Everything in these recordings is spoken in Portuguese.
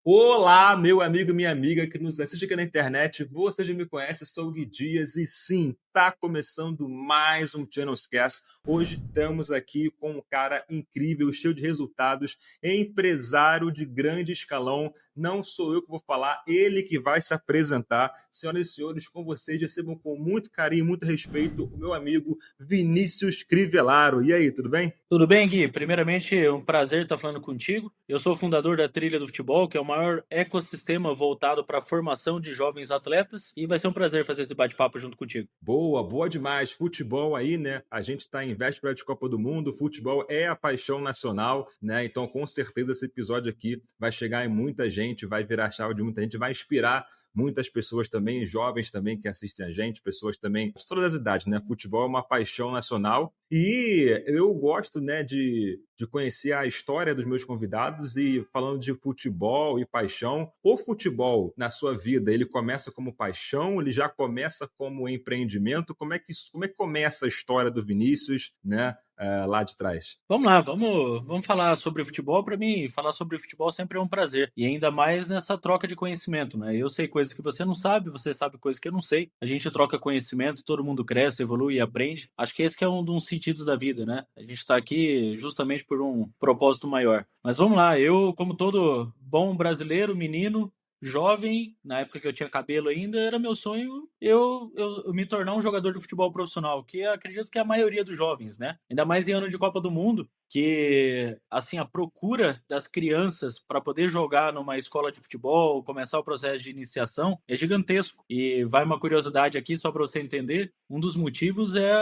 Olá, meu amigo e minha amiga que nos assiste aqui na internet. Você já me conhece, sou o Gui Dias e sim, tá começando mais um Channels Cast. Hoje estamos aqui com um cara incrível, cheio de resultados, empresário de grande escalão. Não sou eu que vou falar, ele que vai se apresentar. Senhoras e senhores, com vocês recebam com muito carinho, muito respeito o meu amigo Vinícius Crivellaro. E aí, tudo bem? Tudo bem, Gui? Primeiramente, é um prazer estar falando contigo. Eu sou o fundador da Trilha do Futebol, que é o maior ecossistema voltado para a formação de jovens atletas, e vai ser um prazer fazer esse bate-papo junto contigo. Boa, boa demais. Futebol aí, né? A gente está em véspera de Copa do Mundo, futebol é a paixão nacional, né? Então, com certeza, esse episódio aqui vai chegar em muita gente, vai virar a chave de muita gente, vai inspirar muitas pessoas também, jovens também que assistem a gente, pessoas também de todas as idades, né? Futebol é uma paixão nacional e eu gosto, né, de conhecer a história dos meus convidados e falando de futebol e paixão. O futebol na sua vida, ele começa como paixão, ele já começa como empreendimento? Como é que começa a história do Vinícius, né, lá de trás? Vamos lá, vamos falar sobre futebol. Para mim, falar sobre futebol sempre é um prazer, e ainda mais nessa troca de conhecimento, né? Eu sei coisas que você não sabe, você sabe coisas que eu não sei. A gente troca conhecimento, todo mundo cresce, evolui e aprende. Acho que esse que é um dos sentidos da vida, né? A gente está aqui justamente por um propósito maior. Mas vamos lá, eu, como todo bom brasileiro, menino, jovem, na época que eu tinha cabelo ainda, era meu sonho eu me tornar um jogador de futebol profissional, que eu acredito que é a maioria dos jovens, né? Ainda mais em ano de Copa do Mundo, que assim a procura das crianças para poder jogar numa escola de futebol, começar o processo de iniciação é gigantesco. E vai uma curiosidade aqui só para você entender, um dos motivos é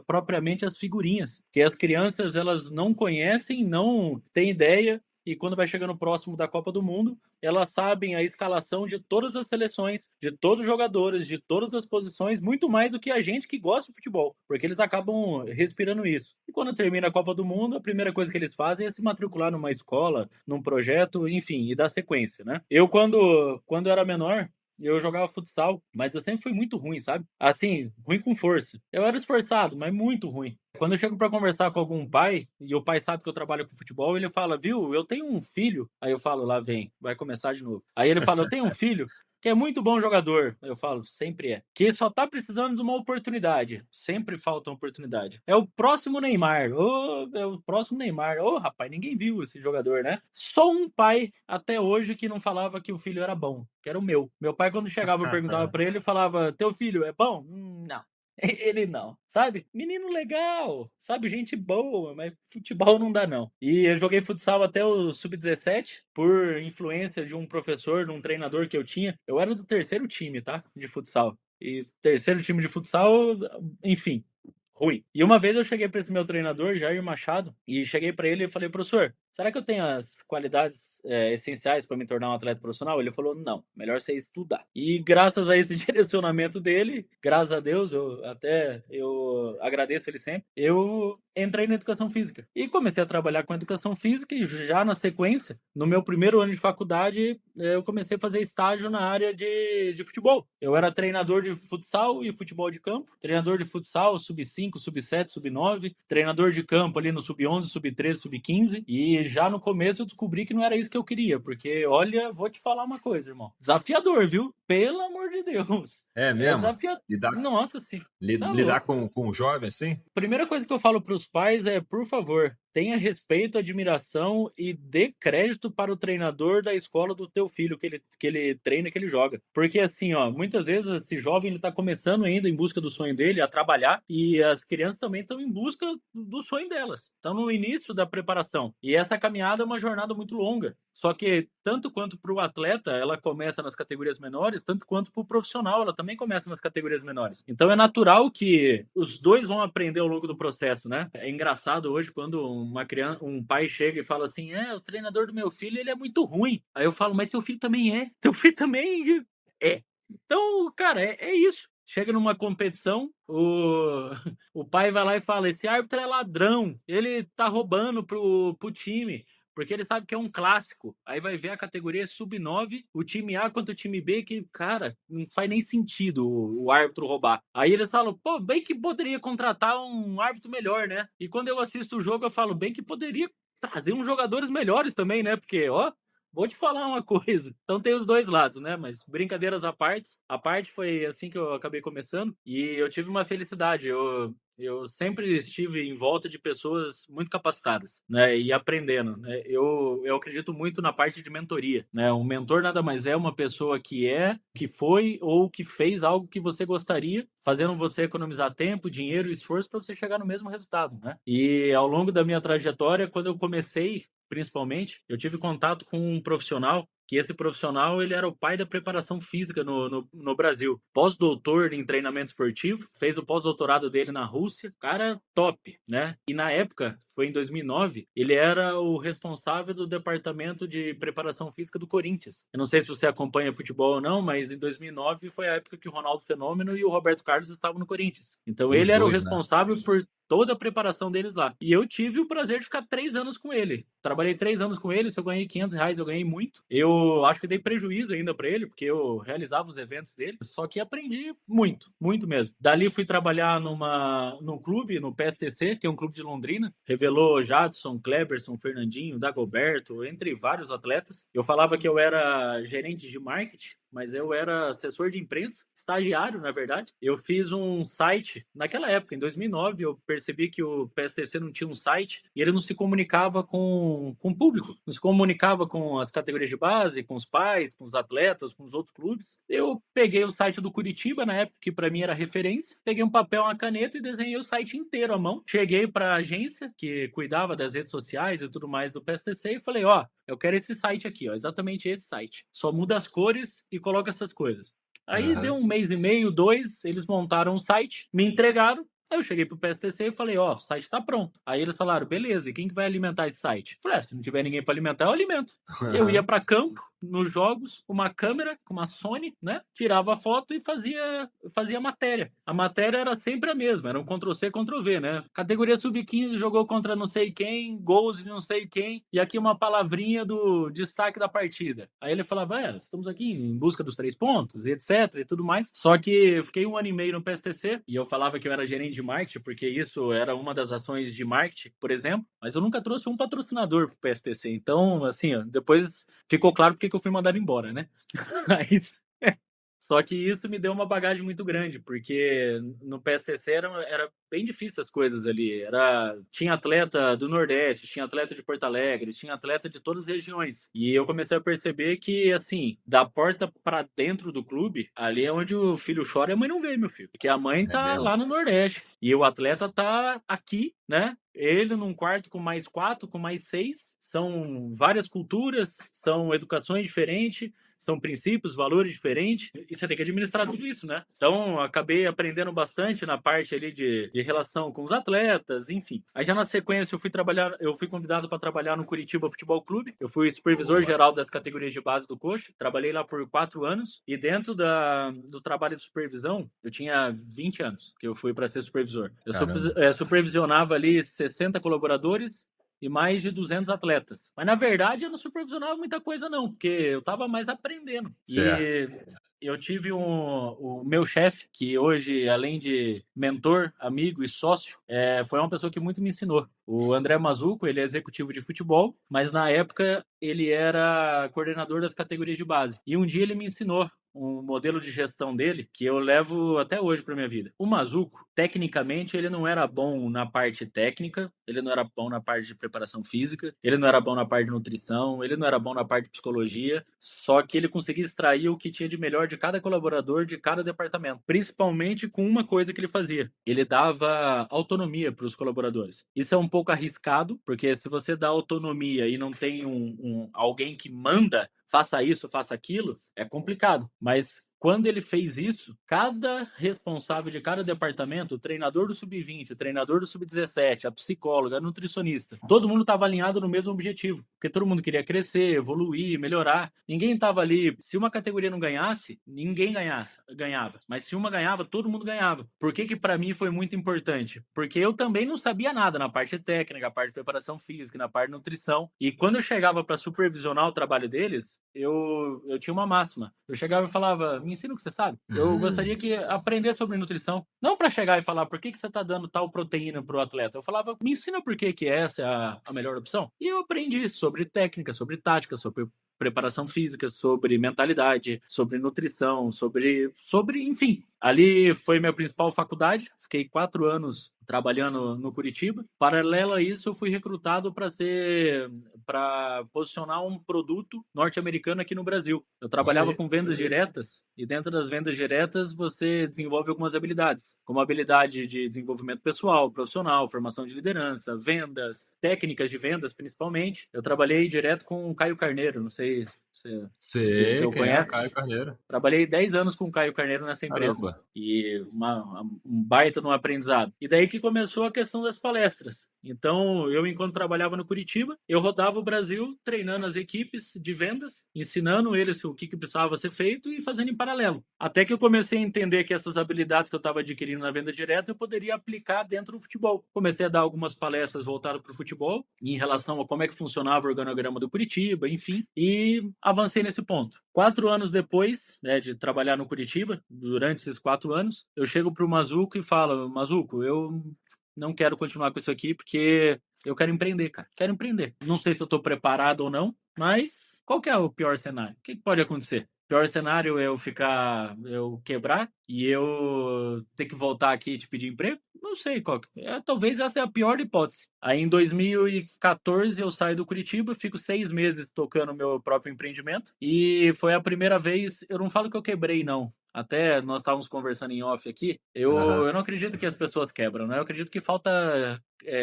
propriamente as figurinhas, que as crianças elas não conhecem, não têm ideia, e quando vai chegando próximo da Copa do Mundo, elas sabem a escalação de todas as seleções, de todos os jogadores, de todas as posições, muito mais do que a gente que gosta de futebol, porque eles acabam respirando isso. E quando termina a Copa do Mundo, a primeira coisa que eles fazem é se matricular numa escola, num projeto, enfim, e dar sequência, né? Eu, quando era menor, eu jogava futsal, mas eu sempre fui muito ruim, sabe? Assim, ruim com força. Eu era esforçado, mas muito ruim. Quando eu chego para conversar com algum pai, e o pai sabe que eu trabalho com futebol, ele fala, viu, eu tenho um filho. Aí eu falo, lá vem, vai começar de novo. Aí ele fala, eu tenho um filho que é muito bom jogador. Eu falo, sempre é. Que só tá precisando de uma oportunidade. Sempre falta uma oportunidade. É o próximo Neymar. É o próximo Neymar. Rapaz, ninguém viu esse jogador, né? Só um pai até hoje que não falava que o filho era bom, que era o meu. Meu pai, quando chegava, eu perguntava pra ele, falava, teu filho é bom? Não. Ele não, sabe? Menino legal, sabe? Gente boa, mas futebol não dá, não. E eu joguei futsal até o sub-17, por influência de um professor, de um treinador que eu tinha. Eu era do terceiro time, tá? De futsal. E terceiro time de futsal, enfim, ruim. E uma vez eu cheguei para esse meu treinador, Jair Machado, e cheguei para ele e falei, professor, será que eu tenho as qualidades essenciais para me tornar um atleta profissional? Ele falou, não, melhor você estudar. E graças a esse direcionamento dele, graças a Deus, eu agradeço ele sempre, eu entrei na educação física. E comecei a trabalhar com educação física e já na sequência, no meu primeiro ano de faculdade, eu comecei a fazer estágio na área de futebol. Eu era treinador de futsal e futebol de campo, treinador de futsal sub-5, sub-7, sub-9, treinador de campo ali no sub-11, sub-13, sub-15, e já no começo eu descobri que não era isso que eu queria, porque olha, vou te falar uma coisa, irmão. Desafiador, viu? Pelo amor de Deus. É É mesmo? desafiador. Lidar, Nossa, sim. Tá lidar louco. com um jovem assim? Primeira coisa que eu falo para os pais é, por favor, tenha respeito, admiração e dê crédito para o treinador da escola do teu filho que ele treina, que ele joga. Porque assim, ó, muitas vezes esse jovem ele tá começando ainda em busca do sonho dele, a trabalhar, e as crianças também estão em busca do sonho delas. Estão no início da preparação. E essa caminhada é uma jornada muito longa. Só que tanto quanto para o atleta, ela começa nas categorias menores, tanto quanto para o profissional, ela também começa nas categorias menores. Então é natural que os dois vão aprender ao longo do processo, né? É engraçado hoje quando uma criança, um pai chega e fala assim, o treinador do meu filho, ele é muito ruim. Aí eu falo, mas teu filho também é. Teu filho também é. Então, cara, é isso. Chega numa competição, o pai vai lá e fala, esse árbitro é ladrão, ele tá roubando pro time. Porque ele sabe que é um clássico. Aí vai ver a categoria sub-9, o time A contra o time B, que, cara, não faz nem sentido o árbitro roubar. Aí eles falam, pô, bem que poderia contratar um árbitro melhor, né? E quando eu assisto o jogo, eu falo, bem que poderia trazer uns jogadores melhores também, né? Porque, ó, vou te falar uma coisa. Então tem os dois lados, né? Mas brincadeiras à parte. A parte foi assim que eu acabei começando. E eu tive uma felicidade. Eu sempre estive em volta de pessoas muito capacitadas, né, e aprendendo, né? Eu acredito muito na parte de mentoria, né? Um mentor nada mais é uma pessoa que foi ou que fez algo que você gostaria, fazendo você economizar tempo, dinheiro e esforço para você chegar no mesmo resultado, né? E ao longo da minha trajetória, quando eu comecei, principalmente, eu tive contato com um profissional que esse profissional ele era o pai da preparação física no Brasil. Pós-doutor em treinamento esportivo, fez o pós-doutorado dele na Rússia. Cara top, né? E na época, foi em 2009, ele era o responsável do departamento de preparação física do Corinthians. Eu não sei se você acompanha futebol ou não, mas em 2009 foi a época que o Ronaldo Fenômeno e o Roberto Carlos estavam no Corinthians. Então Os ele era o dois, né? responsável por toda a preparação deles lá. E eu tive o prazer de ficar 3 anos com ele. Trabalhei 3 anos com ele, se eu ganhei R$ 500, eu ganhei muito. Eu acho que dei prejuízo ainda para ele, porque eu realizava os eventos dele, só que aprendi muito, muito mesmo. Dali fui trabalhar num clube, no PSTC, que é um clube de Londrina. Revelou Jadson, Kleberson, Fernandinho, Dagoberto, entre vários atletas. Eu falava que eu era gerente de marketing, mas eu era assessor de imprensa, estagiário, na verdade. Eu fiz um site, naquela época, em 2009, eu percebi que o PSTC não tinha um site e ele não se comunicava com o público, não se comunicava com as categorias de base, com os pais, com os atletas, com os outros clubes. Eu peguei o site do Curitiba, na época, que para mim era referência, peguei um papel, uma caneta e desenhei o site inteiro à mão. Cheguei para a agência, que cuidava das redes sociais e tudo mais do PSTC, e falei, ó, eu quero esse site aqui, ó, exatamente esse site. Só muda as cores e coloca essas coisas. Aí deu um mês e meio, 2, eles montaram um site, me entregaram. Aí eu cheguei pro PSTC e falei, ó, o site tá pronto. Aí eles falaram, beleza, e quem que vai alimentar esse site? Eu falei, se não tiver ninguém para alimentar, eu alimento. Eu ia para campo, nos jogos, uma câmera, com uma Sony, né? Tirava a foto e fazia matéria. A matéria era sempre a mesma, era um Ctrl-C, Ctrl-V, né? Categoria Sub-15 jogou contra não sei quem, gols de não sei quem, e aqui uma palavrinha do destaque da partida. Aí ele falava, estamos aqui em busca dos 3 pontos, e etc, e tudo mais. Só que eu fiquei 1 ano e meio no PSTC, e eu falava que eu era gerente de marketing, porque isso era uma das ações de marketing, por exemplo, mas eu nunca trouxe um patrocinador pro PSTC. Então, assim, ó, depois ficou claro porque que eu fui mandado embora, né? Mas, só que isso me deu uma bagagem muito grande, porque no PSTC era bem difícil as coisas ali. Tinha atleta do Nordeste, tinha atleta de Porto Alegre, tinha atleta de todas as regiões. E eu comecei a perceber que, assim, da porta para dentro do clube, ali é onde o filho chora e a mãe não vê, meu filho. Porque a mãe tá lá no Nordeste e o atleta tá aqui, né? Ele num quarto com mais 4, com mais 6. São várias culturas, são educações diferentes, são princípios, valores diferentes, e você tem que administrar tudo isso, né? Então, acabei aprendendo bastante na parte ali de relação com os atletas, enfim. Aí já na sequência eu fui convidado para trabalhar no Curitiba Futebol Clube. Eu fui supervisor geral das categorias de base do Coxa. Trabalhei lá por 4 anos e dentro do trabalho de supervisão, eu tinha 20 anos que eu fui para ser supervisor. Eu supervisionava ali 60 colaboradores e mais de 200 atletas. Mas, na verdade, eu não supervisionava muita coisa, não, porque eu estava mais aprendendo. Certo. E eu tive o meu chefe, que hoje, além de mentor, amigo e sócio, foi uma pessoa que muito me ensinou. O André Mazuco, ele é executivo de futebol, mas na época ele era coordenador das categorias de base. E um dia ele me ensinou um modelo de gestão dele que eu levo até hoje para minha vida. O Mazuco, tecnicamente, ele não era bom na parte técnica, ele não era bom na parte de preparação física, ele não era bom na parte de nutrição, ele não era bom na parte de psicologia, só que ele conseguia extrair o que tinha de melhor de cada colaborador, de cada departamento, principalmente com uma coisa que ele fazia. Ele dava autonomia para os colaboradores. Isso é um pouco arriscado, porque se você dá autonomia e não tem alguém que manda, faça isso, faça aquilo, é complicado. Mas quando ele fez isso, cada responsável de cada departamento, o treinador do sub-20, o treinador do sub-17, a psicóloga, a nutricionista, todo mundo estava alinhado no mesmo objetivo. Porque todo mundo queria crescer, evoluir, melhorar. Ninguém estava ali. Se uma categoria não ganhasse, ninguém ganhava. Mas se uma ganhava, todo mundo ganhava. Por que para mim foi muito importante? Porque eu também não sabia nada na parte técnica, na parte de preparação física, na parte de nutrição. E quando eu chegava para supervisionar o trabalho deles, eu tinha uma máxima. Eu chegava e falava, me ensina o que você sabe. Eu gostaria que aprender sobre nutrição. Não para chegar e falar por que você está dando tal proteína para o atleta. Eu falava, me ensina por que essa é a melhor opção. E eu aprendi sobre técnica, sobre tática, sobre preparação física, sobre mentalidade, sobre nutrição, enfim. Ali foi minha principal faculdade, fiquei 4 anos trabalhando no Curitiba. Paralelo a isso, eu fui recrutado para posicionar um produto norte-americano aqui no Brasil. Eu trabalhava com vendas diretas, e dentro das vendas diretas você desenvolve algumas habilidades, como a habilidade de desenvolvimento pessoal, profissional, formação de liderança, vendas, técnicas de vendas principalmente. Eu trabalhei direto com o Caio Carneiro, não sei se eu Quem é conhece. Caio Carneiro. Trabalhei 10 anos com o Caio Carneiro nessa empresa. Caramba. E um baita no aprendizado. E daí que começou a questão das palestras. Então, enquanto trabalhava no Curitiba, eu rodava o Brasil treinando as equipes de vendas, ensinando eles o que precisava ser feito e fazendo em paralelo. Até que eu comecei a entender que essas habilidades que eu estava adquirindo na venda direta, eu poderia aplicar dentro do futebol. Comecei a dar algumas palestras voltadas para o futebol, em relação a como é que funcionava o organograma do Curitiba, enfim, e avancei nesse ponto. 4 anos depois, né, de trabalhar no Curitiba, durante esses 4 anos, eu chego pro Mazuco e falo: Mazuco, eu não quero continuar com isso aqui porque eu quero empreender, cara. Quero empreender. Não sei se eu tô preparado ou não, mas qual que é o pior cenário? O que pode acontecer? O pior cenário é eu quebrar e eu ter que voltar aqui e te pedir emprego? Não sei qual que é. Talvez essa é a pior hipótese. Aí em 2014 eu saio do Curitiba, fico 6 meses tocando meu próprio empreendimento e foi a primeira vez, eu não falo que eu quebrei não. Até nós estávamos conversando em off aqui, eu não acredito que as pessoas quebram, né? Eu acredito que falta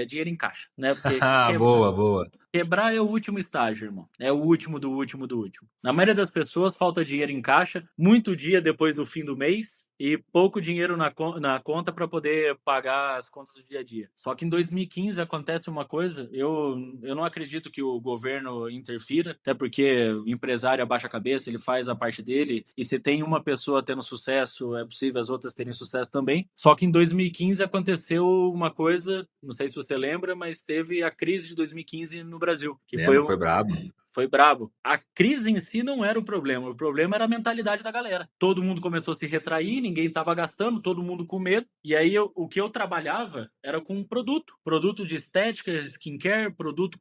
dinheiro em caixa, né? Porque Boa. quebrar é o último estágio, irmão. É o último do último do último. Na maioria das pessoas falta dinheiro em caixa, muito dia depois do fim do mês e pouco dinheiro na conta para poder pagar as contas do dia a dia. Só que em 2015 acontece uma coisa, eu não acredito que o governo interfira, até porque o empresário abaixa a cabeça, ele faz a parte dele, e se tem uma pessoa tendo sucesso, é possível as outras terem sucesso também. Só que em 2015 aconteceu uma coisa, não sei se você lembra, mas teve a crise de 2015 no Brasil. Foi brabo. Foi brabo. A crise em si não era o problema era a mentalidade da galera. Todo mundo começou a se retrair, ninguém estava gastando, todo mundo com medo. E aí o que eu trabalhava era com produto de estética, skincare, produto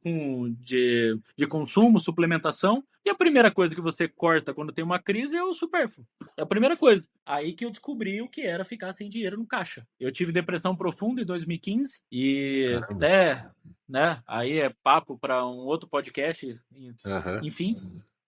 de consumo, suplementação. E a primeira coisa que você corta quando tem uma crise é o supérfluo. É a primeira coisa. Aí que eu descobri o que era ficar sem dinheiro no caixa. Eu tive depressão profunda em 2015 e até, né, aí é papo para um outro podcast, enfim.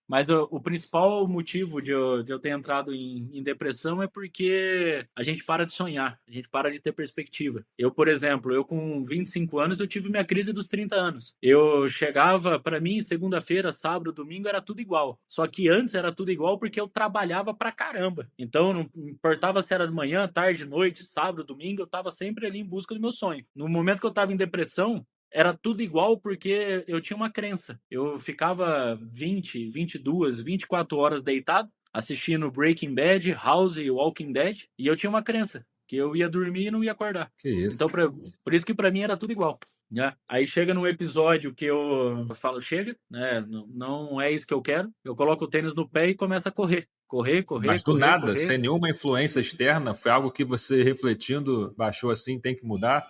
Mas o principal motivo de eu ter entrado em depressão é porque a gente para de sonhar, a gente para de ter perspectiva. Eu, por exemplo, com 25 anos, eu tive minha crise dos 30 anos. Eu chegava, para mim, segunda-feira, sábado, domingo, era tudo igual. Só que antes era tudo igual porque eu trabalhava pra caramba. Então, não importava se era de manhã, tarde, noite, sábado, domingo, eu tava sempre ali em busca do meu sonho. No momento que eu tava em depressão, era tudo igual porque eu tinha uma crença. Eu ficava 20, 22, 24 horas deitado, assistindo Breaking Bad, House e Walking Dead, e eu tinha uma crença, que eu ia dormir e não ia acordar. Que isso? Então, por isso que pra mim era tudo igual. Né? Aí chega num episódio que eu falo, chega, né? Não é isso que eu quero. Eu coloco o tênis no pé e começo a correr. Mas do nada, sem nenhuma influência externa, foi algo que você refletindo, baixou assim, tem que mudar?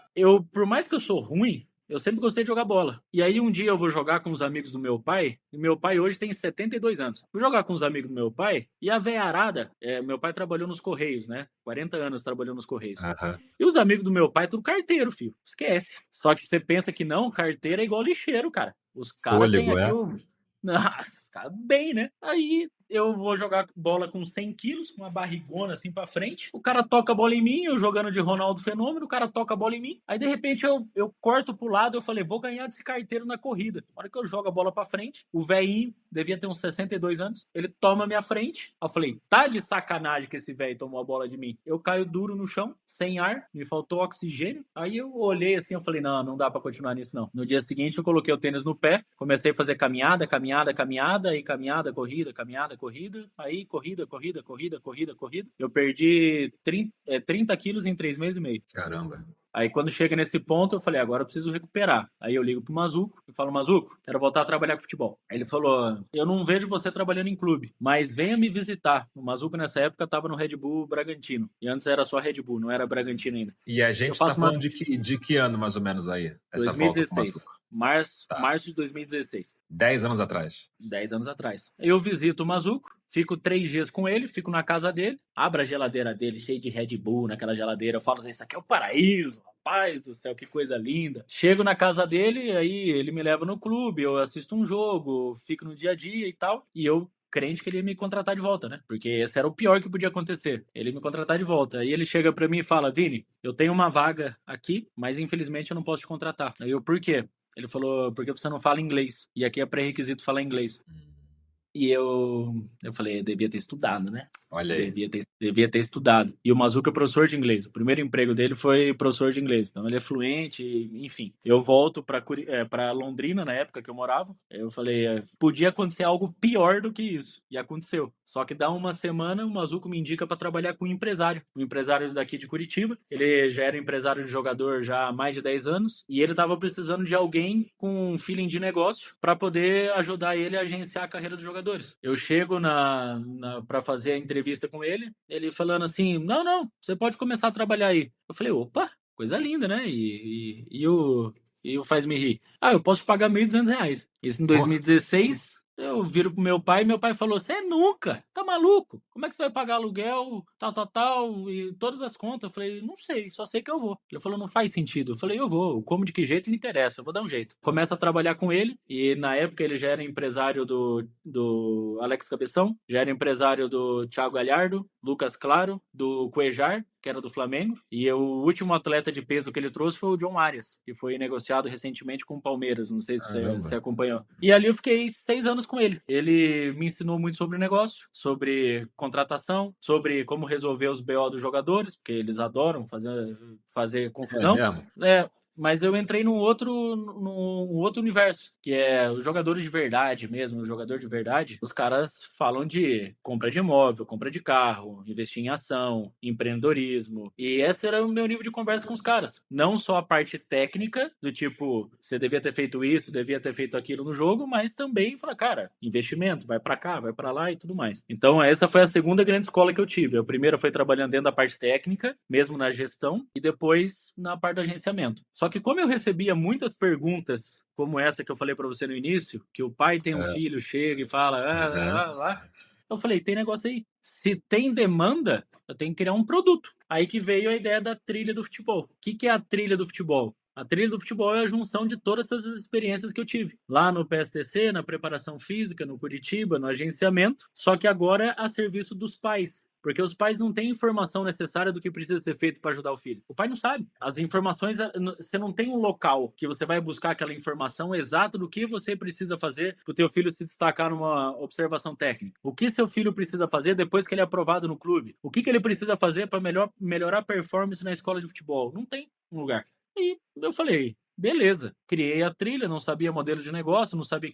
Por mais que eu sou ruim, eu sempre gostei de jogar bola. E aí um dia eu vou jogar com os amigos do meu pai, e meu pai hoje tem 72 anos. Vou jogar com os amigos do meu pai, e a veiarada, meu pai trabalhou nos Correios, né? 40 anos trabalhou nos Correios. E os amigos do meu pai, tudo carteiro, filho. Esquece. Só que você pensa que não, carteiro é igual lixeiro, cara. Os caras têm aqui os caras bem, né? Aí eu vou jogar bola com 100 quilos, com uma barrigona assim pra frente. O cara toca a bola em mim, eu jogando de Ronaldo Fenômeno, o cara toca a bola em mim. Aí, de repente, eu corto pro lado, eu falei, vou ganhar desse carteiro na corrida. Na hora que eu jogo a bola pra frente, o velhinho, devia ter uns 62 anos, ele toma a minha frente. Eu falei, tá de sacanagem que esse velho tomou a bola de mim. Eu caio duro no chão, sem ar, me faltou oxigênio. Aí eu olhei assim, eu falei, não dá pra continuar nisso, não. No dia seguinte, eu coloquei o tênis no pé, comecei a fazer caminhada, aí caminhada, corrida, aí corrida. Eu perdi 30 quilos em 3 meses e meio. Caramba. Aí quando chega nesse ponto, eu falei, agora eu preciso recuperar. Aí eu ligo pro Mazuco e falo, Mazuco, quero voltar a trabalhar com futebol. Aí ele falou, eu não vejo você trabalhando em clube, mas venha me visitar. O Mazuco nessa época tava no Red Bull Bragantino. E antes era só Red Bull, não era Bragantino ainda. E a gente tá falando de que ano mais ou menos aí? Essa 2016. volta pro Mazuco? Março de 2016. 10 anos atrás. 10 anos atrás. Eu visito o Mazuco, fico 3 dias com ele, fico na casa dele, abro a geladeira dele, cheio de Red Bull naquela geladeira, eu falo assim, isso aqui é o paraíso, rapaz do céu, que coisa linda. Chego na casa dele, aí ele me leva no clube, eu assisto um jogo, fico no dia a dia e tal, e eu crente que ele ia me contratar de volta, né? Porque esse era o pior que podia acontecer, ele me contratar de volta. Aí ele chega pra mim e fala, Vini, eu tenho uma vaga aqui, mas infelizmente eu não posso te contratar. Aí eu, por quê? Ele falou, porque você não fala inglês. E aqui é pré-requisito falar inglês. E eu falei, eu devia ter estudado, né? Olha aí. Devia ter estudado. E o Mazuco é professor de inglês. O primeiro emprego dele foi professor de inglês. Então ele é fluente, enfim. Eu volto para Londrina, na época que eu morava. Eu falei, podia acontecer algo pior do que isso. E aconteceu. Só que dá uma semana, o Mazuco me indica para trabalhar com um empresário daqui de Curitiba. Ele já era empresário de jogador já há mais de 10 anos. E ele estava precisando de alguém com um feeling de negócio para poder ajudar ele a agenciar a carreira dos jogadores. Eu chego para fazer a entrevista com ele, ele falando assim, não, você pode começar a trabalhar aí. Eu falei, opa, coisa linda, né? E o faz-me rir. Eu posso pagar R$ 1.200. Isso em 2016... Eu viro pro meu pai e meu pai falou, você nunca, tá maluco? Como é que você vai pagar aluguel, tal, e todas as contas? Eu falei, não sei, só sei que eu vou. Ele falou, não faz sentido. Eu falei, eu vou, como de que jeito não interessa, eu vou dar um jeito. Começo a trabalhar com ele e na época ele já era empresário do Alex Cabeção, já era empresário do Thiago Galhardo, Lucas Claro, do Cuejar, que era do Flamengo, e o último atleta de peso que ele trouxe foi o John Arias, que foi negociado recentemente com o Palmeiras, não sei se você acompanhou. E ali eu fiquei 6 anos com ele. Ele me ensinou muito sobre negócio, sobre contratação, sobre como resolver os BO dos jogadores, porque eles adoram fazer confusão. Mas eu entrei num outro universo, que é os jogadores de verdade mesmo, o jogador de verdade. Os caras falam de compra de imóvel, compra de carro, investir em ação, empreendedorismo. E esse era o meu nível de conversa com os caras. Não só a parte técnica, do tipo, você devia ter feito isso, devia ter feito aquilo no jogo, mas também falar, cara, investimento, vai pra cá, vai pra lá e tudo mais. Então essa foi a segunda grande escola que eu tive. A primeira foi trabalhando dentro da parte técnica, mesmo na gestão, e depois na parte do agenciamento. Só que como eu recebia muitas perguntas como essa que eu falei para você no início, que o pai tem um filho, chega e fala, eu falei, tem negócio aí. Se tem demanda, eu tenho que criar um produto. Aí que veio a ideia da trilha do futebol. O que é a trilha do futebol? A trilha do futebol é a junção de todas essas experiências que eu tive. Lá no PSTC, na preparação física, no Curitiba, no agenciamento, só que agora a serviço dos pais. Porque os pais não têm informação necessária do que precisa ser feito para ajudar o filho. O pai não sabe. As informações, você não tem um local que você vai buscar aquela informação exata do que você precisa fazer para o teu filho se destacar numa observação técnica. O que seu filho precisa fazer depois que ele é aprovado no clube? O que ele precisa fazer para melhorar a performance na escola de futebol? Não tem um lugar. E eu falei, beleza. Criei a trilha, não sabia modelo de negócio, não sabia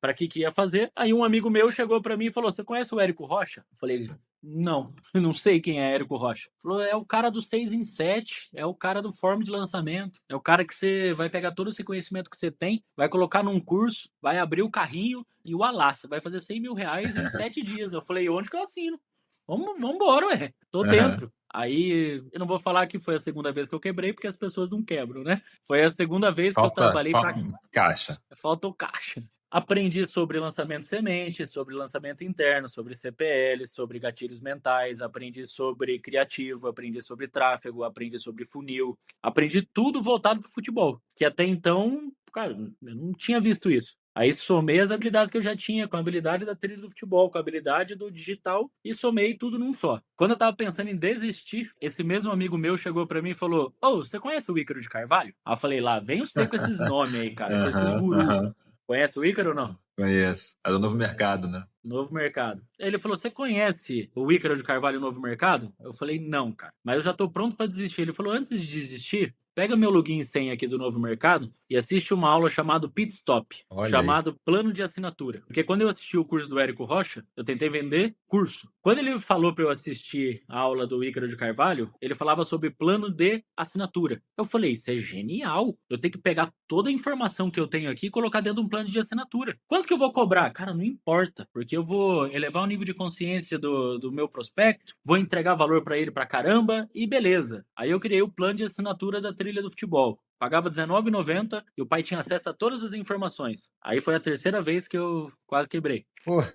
para que ia fazer. Aí um amigo meu chegou para mim e falou, você conhece o Érico Rocha? Eu falei, não sei quem é Érico Rocha. Falou, é o cara do 6 em 7, é o cara do form de lançamento, é o cara que você vai pegar todo esse conhecimento que você tem, vai colocar num curso, vai abrir o carrinho e o alá, você vai fazer R$100 mil em 7 dias. Eu falei, onde que eu assino? Vamos embora, ué, tô dentro. Aí, eu não vou falar que foi a segunda vez que eu quebrei, porque as pessoas não quebram, né? Foi a segunda vez que eu trabalhei para caixa. Faltou caixa. Aprendi sobre lançamento de semente, sobre lançamento interno, sobre CPL, sobre gatilhos mentais, aprendi sobre criativo, aprendi sobre tráfego, aprendi sobre funil, aprendi tudo voltado para o futebol, que até então, cara, eu não tinha visto isso. Aí somei as habilidades que eu já tinha, com a habilidade da trilha do futebol, com a habilidade do digital, e somei tudo num só. Quando eu tava pensando em desistir, esse mesmo amigo meu chegou para mim e falou, você conhece o Ícaro de Carvalho? Aí eu falei, lá, vem você com esses nomes aí, cara, com esses gurus. Conhece o Ícaro ou não? Conheço. É do Novo Mercado, né? Novo Mercado. Ele falou, você conhece o Ícaro de Carvalho Novo Mercado? Eu falei, não, cara. Mas eu já tô pronto para desistir. Ele falou, antes de desistir, pega meu login e senha aqui do Novo Mercado e assiste uma aula chamada Pit Stop, chamado Plano de Assinatura. Porque quando eu assisti o curso do Érico Rocha, eu tentei vender curso. Quando ele falou para eu assistir a aula do Ícaro de Carvalho, ele falava sobre plano de assinatura. Eu falei, isso é genial. Eu tenho que pegar toda a informação que eu tenho aqui e colocar dentro de um plano de assinatura. Quanto que eu vou cobrar? Cara, não importa, porque eu vou elevar o nível de consciência do meu prospecto, vou entregar valor para ele pra caramba e beleza. Aí eu criei o plano de assinatura da trilha do futebol. Pagava R$19,90 e o pai tinha acesso a todas as informações. Aí foi a terceira vez que eu quase quebrei. Pô, o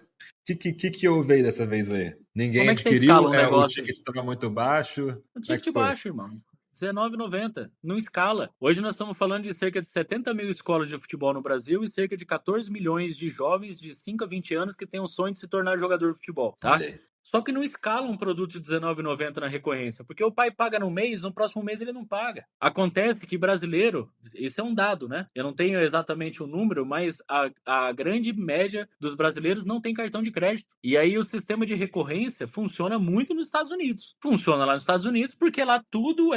que houve aí dessa vez aí? Ninguém Como é que você adquiriu? escala um O negócio? ticket estava muito baixo? O Como é ticket que foi? baixo, irmão. R$19,90. Não escala. Hoje nós estamos falando de cerca de 70 mil escolas de futebol no Brasil e cerca de 14 milhões de jovens de 5 a 20 anos que têm o sonho de se tornar jogador de futebol, tá? Olha aí. Só que não escala um produto de R$19,90 na recorrência, porque o pai paga no mês, no próximo mês ele não paga. Acontece que brasileiro, isso é um dado, né? Eu não tenho exatamente o número, mas a grande média dos brasileiros não tem cartão de crédito. E aí o sistema de recorrência funciona muito nos Estados Unidos. Funciona lá nos Estados Unidos porque lá tudo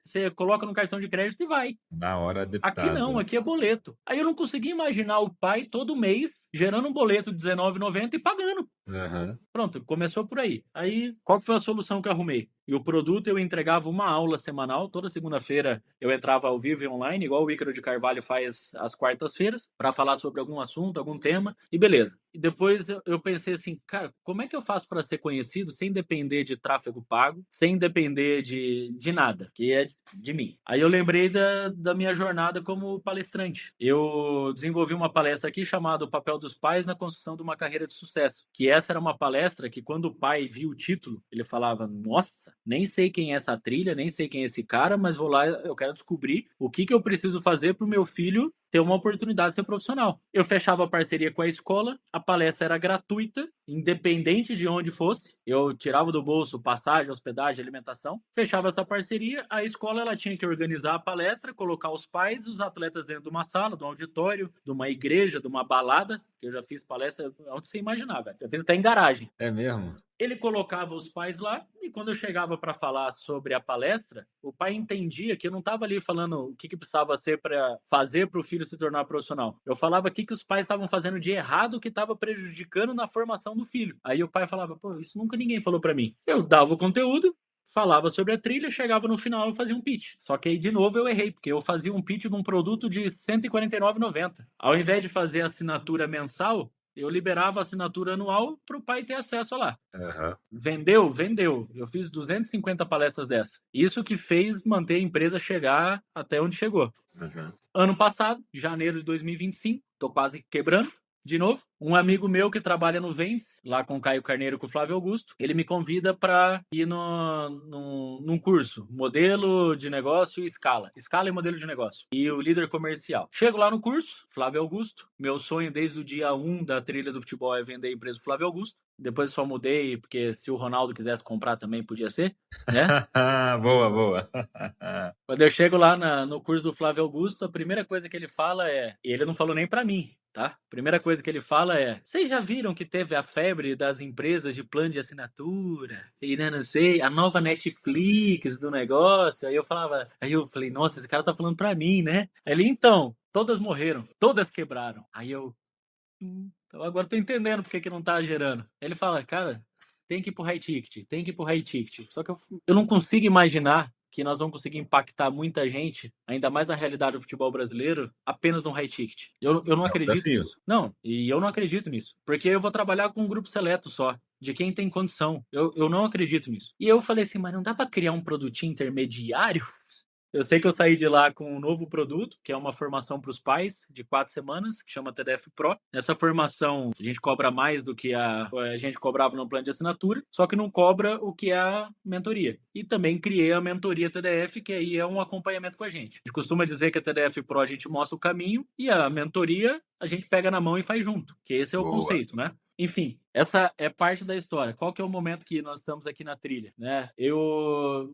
você coloca no cartão de crédito e vai. Na hora Aqui não, adaptável. aqui é boleto. Aí eu não consegui imaginar o pai todo mês gerando um boleto de R$19,90 e pagando. Uhum. Pronto, começou por aí. Aí, qual foi a solução que eu arrumei? E o produto eu entregava uma aula semanal. Toda segunda-feira eu entrava ao vivo e online, igual o Ícaro de Carvalho faz às quartas-feiras, para falar sobre algum assunto, algum tema, e beleza. E depois eu pensei assim, cara, como é que eu faço para ser conhecido sem depender de tráfego pago, sem depender de nada, que é de mim? Aí eu lembrei da minha jornada como palestrante. Eu desenvolvi uma palestra aqui chamada O Papel dos Pais na Construção de uma Carreira de Sucesso, que essa era uma palestra que quando o pai viu o título, ele falava, nossa, nem sei quem é essa trilha, nem sei quem é esse cara, mas vou lá, eu quero descobrir o que eu preciso fazer para o meu filho ter uma oportunidade de ser profissional. Eu fechava a parceria com a escola, a palestra era gratuita, independente de onde fosse. Eu tirava do bolso passagem, hospedagem, alimentação, fechava essa parceria, a escola ela tinha que organizar a palestra, colocar os pais e os atletas dentro de uma sala, de um auditório, de uma igreja, de uma balada, que eu já fiz palestra onde você imaginar, velho. Já fiz até em garagem. É mesmo? Ele colocava os pais lá e quando eu chegava para falar sobre a palestra, o pai entendia que eu não estava ali falando o que precisava ser para fazer para o filho se tornar profissional. Eu falava o que os pais estavam fazendo de errado que estava prejudicando na formação do filho. Aí o pai falava, pô, isso nunca ninguém falou para mim. Eu dava o conteúdo, falava sobre a trilha, chegava no final e fazia um pitch. Só que aí, de novo, eu errei, porque eu fazia um pitch de um produto de R$149,90. Ao invés de fazer assinatura mensal, eu liberava a assinatura anual para o pai ter acesso lá. Uhum. Vendeu? Vendeu. Eu fiz 250 palestras dessa. Isso que fez manter a empresa chegar até onde chegou. Uhum. Ano passado, janeiro de 2025, tô quase quebrando. De novo, um amigo meu que trabalha no Vendes, lá com o Caio Carneiro e com o Flávio Augusto, ele me convida para ir num curso, modelo de negócio e escala. Escala e modelo de negócio. E o líder comercial. Chego lá no curso, Flávio Augusto. Meu sonho desde o dia 1 da trilha do futebol é vender a empresa do Flávio Augusto. Depois eu só mudei, porque se o Ronaldo quisesse comprar também podia ser, né? Boa, boa. Quando eu chego lá no curso do Flávio Augusto, a primeira coisa que ele fala é... E ele não falou nem para mim, tá? A primeira coisa que ele fala é... Vocês já viram que teve a febre das empresas de plano de assinatura? E não sei, a nova Netflix do negócio? Aí eu falei, nossa, esse cara tá falando para mim, né? Aí ele, então, todas morreram, todas quebraram. Aí eu... Então agora tô entendendo porque que não tá gerando. Ele fala, cara, tem que ir pro high ticket, tem que ir pro high ticket. Só que eu não consigo imaginar que nós vamos conseguir impactar muita gente, ainda mais na realidade do futebol brasileiro, apenas no high ticket. Eu não acredito nisso. Não, e eu não acredito nisso. Porque eu vou trabalhar com um grupo seleto só, de quem tem condição. Eu não acredito nisso. E eu falei assim, mas não dá para criar um produtinho intermediário? Eu sei que eu saí de lá com um novo produto, que é uma formação para os pais de 4 semanas, que chama TDF Pro. Nessa formação, a gente cobra mais do que a gente cobrava no plano de assinatura, só que não cobra o que é a mentoria. E também criei a mentoria TDF, que aí é um acompanhamento com a gente. A gente costuma dizer que a TDF Pro a gente mostra o caminho e a mentoria a gente pega na mão e faz junto, que esse é o conceito, né? Enfim, essa é parte da história. Qual que é o momento que nós estamos aqui na trilha, né?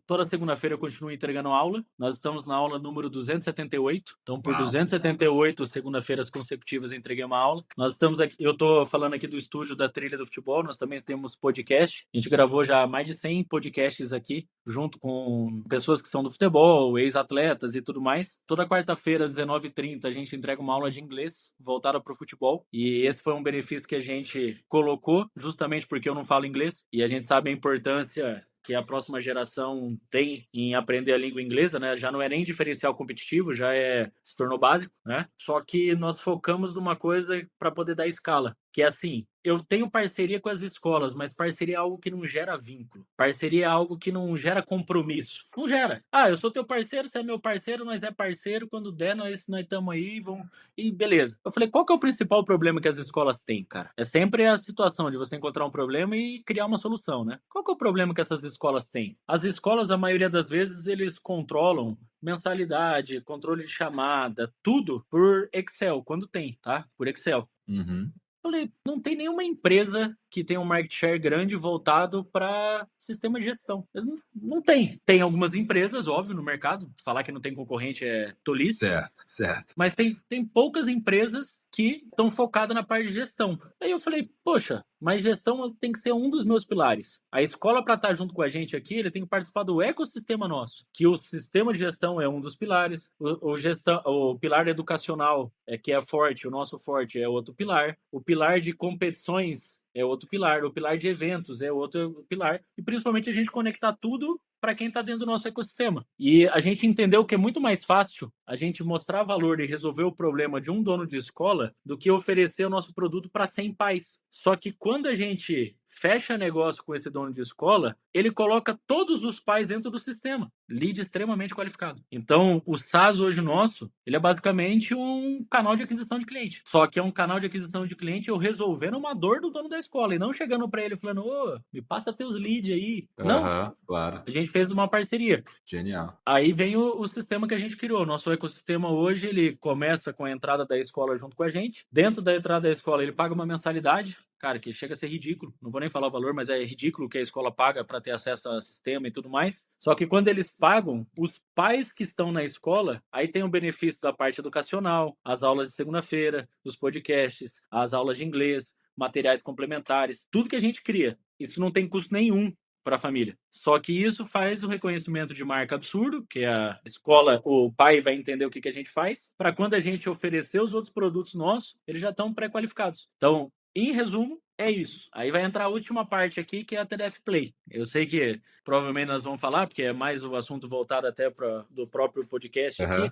Toda segunda-feira eu continuo entregando aula. Nós estamos na aula número 278. Então, por 278 segunda-feiras consecutivas eu entreguei uma aula. Nós estamos aqui, eu tô falando aqui do estúdio da Trilha do Futebol. Nós também temos podcast. A gente gravou já mais de 100 podcasts aqui, junto com pessoas que são do futebol, ex-atletas e tudo mais. Toda quarta-feira, às 19h30, a gente entrega uma aula de inglês voltada para o futebol. E esse foi um benefício que a gente colocou, justamente porque eu não falo inglês, e a gente sabe a importância que a próxima geração tem em aprender a língua inglesa, né? Já não é nem diferencial competitivo, se tornou básico, né? Só que nós focamos numa coisa para poder dar escala. que é assim, eu tenho parceria com as escolas, mas parceria é algo que não gera vínculo. Parceria é algo que não gera compromisso. Não gera. Eu sou teu parceiro, você é meu parceiro, nós é parceiro, quando der, nós estamos aí, vamos... E beleza. Eu falei, qual que é o principal problema que as escolas têm, cara? É sempre a situação de você encontrar um problema e criar uma solução, né? Qual que é o problema que essas escolas têm? As escolas, a maioria das vezes, eles controlam mensalidade, controle de chamada, tudo por Excel, quando tem, tá? Por Excel. Uhum. Falei, não tem nenhuma empresa que tenha um market share grande voltado para sistema de gestão. Não tem. Tem algumas empresas, óbvio, no mercado. Falar que não tem concorrente é tolice. Certo. Mas tem poucas empresas que estão focadas na parte de gestão. Aí eu falei, poxa, mas gestão tem que ser um dos meus pilares. A escola, para estar junto com a gente aqui, ele tem que participar do ecossistema nosso, que o sistema de gestão é um dos pilares, o pilar educacional, que é forte, o nosso forte é outro pilar, o pilar de competições é outro pilar, o pilar de eventos é outro pilar, e principalmente a gente conectar tudo para quem está dentro do nosso ecossistema. E a gente entendeu que é muito mais fácil a gente mostrar valor e resolver o problema de um dono de escola do que oferecer o nosso produto para 100 pais. Só que quando a gente fecha negócio com esse dono de escola, ele coloca todos os pais dentro do sistema. Lead extremamente qualificado. Então, o SaaS hoje nosso, ele é basicamente um canal de aquisição de cliente. Só que é um canal de aquisição de cliente eu resolvendo uma dor do dono da escola e não chegando para ele falando, me passa teus leads aí. Não, claro. A gente fez uma parceria. Genial. Aí vem o sistema que a gente criou. Nosso ecossistema hoje, ele começa com a entrada da escola junto com a gente. Dentro da entrada da escola, ele paga uma mensalidade. Cara, que chega a ser ridículo. Não vou nem falar o valor, mas é ridículo o que a escola paga para ter acesso ao sistema e tudo mais. Só que quando eles pagam, os pais que estão na escola, aí tem o benefício da parte educacional, as aulas de segunda-feira, os podcasts, as aulas de inglês, materiais complementares, tudo que a gente cria. Isso não tem custo nenhum para a família. Só que isso faz um reconhecimento de marca absurdo, que a escola, o pai vai entender o que a gente faz, para quando a gente oferecer os outros produtos nossos, eles já estão pré-qualificados. Então, em resumo, é isso. Aí vai entrar a última parte aqui, que é a TDF Play. Eu sei que provavelmente nós vamos falar, porque é mais o assunto voltado até do próprio podcast aqui.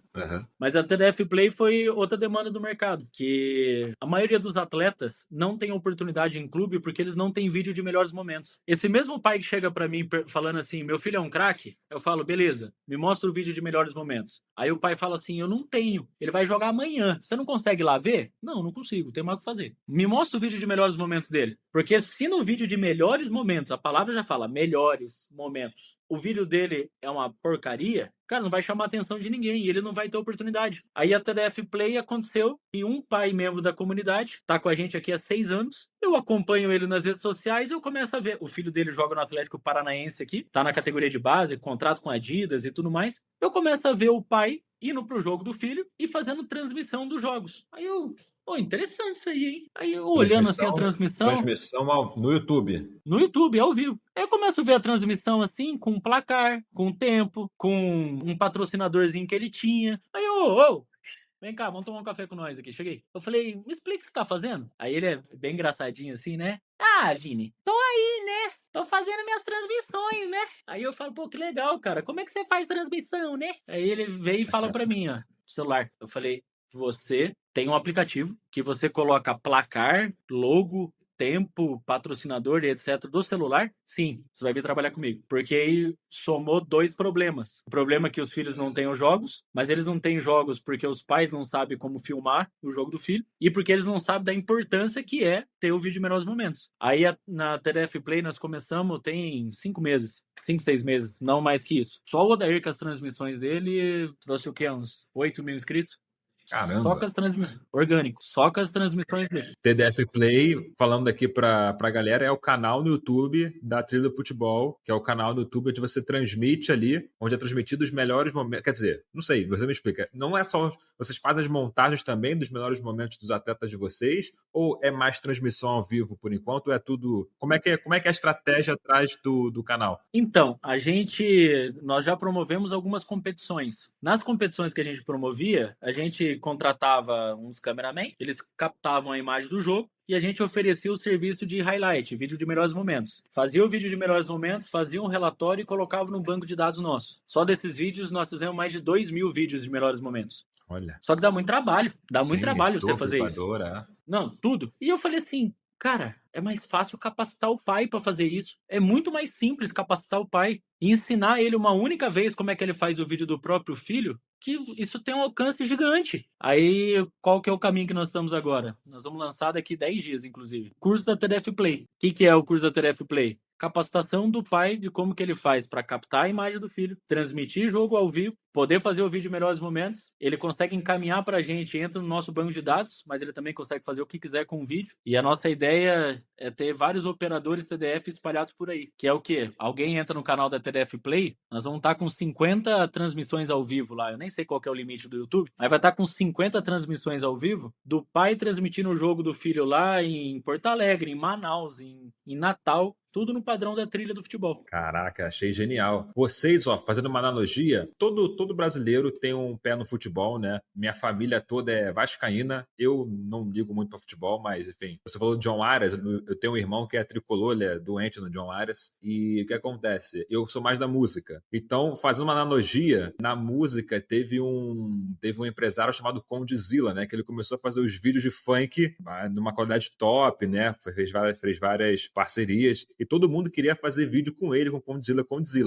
Mas a TDF Play foi outra demanda do mercado, que a maioria dos atletas não tem oportunidade em clube porque eles não têm vídeo de melhores momentos. Esse mesmo pai que chega para mim falando assim, meu filho é um craque, eu falo, beleza, me mostra o vídeo de melhores momentos. Aí o pai fala assim, eu não tenho, ele vai jogar amanhã, você não consegue ir lá ver? Não consigo, tem mais o que fazer. Me mostra o vídeo de melhores momentos dele, porque se no vídeo de melhores momentos, a palavra já fala, melhores momentos, o vídeo dele é uma porcaria, cara, não vai chamar a atenção de ninguém e ele não vai ter oportunidade. Aí a TDF Play aconteceu e um pai membro da comunidade tá com a gente aqui há 6 anos. Eu acompanho ele nas redes sociais e eu começo a ver. O filho dele joga no Atlético Paranaense aqui, tá na categoria de base, contrato com a Adidas e tudo mais. Eu começo a ver o pai indo pro jogo do filho e fazendo transmissão dos jogos. Aí eu... interessante isso aí, hein? Aí eu olhando assim a transmissão... Transmissão no YouTube. No YouTube, ao vivo. Aí eu começo a ver a transmissão assim, com um placar, com tempo, com um patrocinadorzinho que ele tinha. Aí eu, vem cá, vamos tomar um café com nós aqui. Cheguei. Eu falei, me explica o que você tá fazendo? Aí ele é bem engraçadinho assim, né? Vini, tô aí, né? Tô fazendo minhas transmissões, né? Aí eu falo, pô, que legal, cara. Como é que você faz transmissão, né? Aí ele veio e fala pra mim, ó, celular. Eu falei, você tem um aplicativo que você coloca placar, logo, tempo, patrocinador e etc. do celular, sim, você vai vir trabalhar comigo. Porque aí somou 2 problemas. O problema é que os filhos não têm os jogos, mas eles não têm jogos porque os pais não sabem como filmar o jogo do filho e porque eles não sabem da importância que é ter o vídeo de melhores momentos. Aí na TDF Play nós começamos tem 5 meses. 5, 6 meses, não mais que isso. Só o Odair com as transmissões dele trouxe o quê? Uns 8 mil inscritos? Caramba. Só com as transmissões. Orgânico. Só com as transmissões dele. TDF Play, falando aqui pra galera, é o canal no YouTube da Trilha do Futebol, que é o canal no YouTube onde você transmite ali, onde é transmitido os melhores momentos. Quer dizer, não sei, você me explica. Não é só... Vocês fazem as montagens também dos melhores momentos dos atletas de vocês? Ou é mais transmissão ao vivo por enquanto? Ou é tudo... Como é que é a estratégia atrás do canal? Então, nós já promovemos algumas competições. Nas competições que a gente promovia, a gente contratava uns cameramen, eles captavam a imagem do jogo e a gente oferecia o serviço de highlight, vídeo de melhores momentos. Fazia o vídeo de melhores momentos, fazia um relatório e colocava no banco de dados nosso. Só desses vídeos nós fizemos mais de 2.000 vídeos de melhores momentos. Olha. Só que dá muito trabalho. Dá muito Sim, trabalho você editor, fazer isso. clipador, é. Não, tudo. E eu falei assim, cara, é mais fácil capacitar o pai para fazer isso. É muito mais simples capacitar o pai e ensinar ele uma única vez como é que ele faz o vídeo do próprio filho, que isso tem um alcance gigante. Aí, qual que é o caminho que nós estamos agora? Nós vamos lançar daqui 10 dias, inclusive. Curso da TDF Play. O que é o curso da TDF Play? Capacitação do pai de como que ele faz para captar a imagem do filho, transmitir jogo ao vivo, poder fazer o vídeo em melhores momentos. Ele consegue encaminhar para a gente, entra no nosso banco de dados, mas ele também consegue fazer o que quiser com o vídeo. E a nossa ideia é ter vários operadores TDF espalhados por aí. Que é o quê? Alguém entra no canal da TDF Play, nós vamos estar com 50 transmissões ao vivo lá. Eu nem sei qual que é o limite do YouTube, mas vai estar com 50 transmissões ao vivo do pai transmitindo o jogo do filho lá em Porto Alegre, em Manaus, em Natal. Tudo no padrão da trilha do futebol. Caraca, achei genial. Vocês, ó, fazendo uma analogia, todo brasileiro tem um pé no futebol, né? Minha família toda é vascaína. Eu não ligo muito para futebol, mas enfim. Você falou do John Arias, eu tenho um irmão que é tricolor, ele é doente no John Arias. E o que acontece? Eu sou mais da música. Então, fazendo uma analogia, na música teve um empresário chamado Condzilla, né? Que ele começou a fazer os vídeos de funk numa qualidade top, né? Fez várias parcerias. E todo mundo queria fazer vídeo com ele, com Condzilla,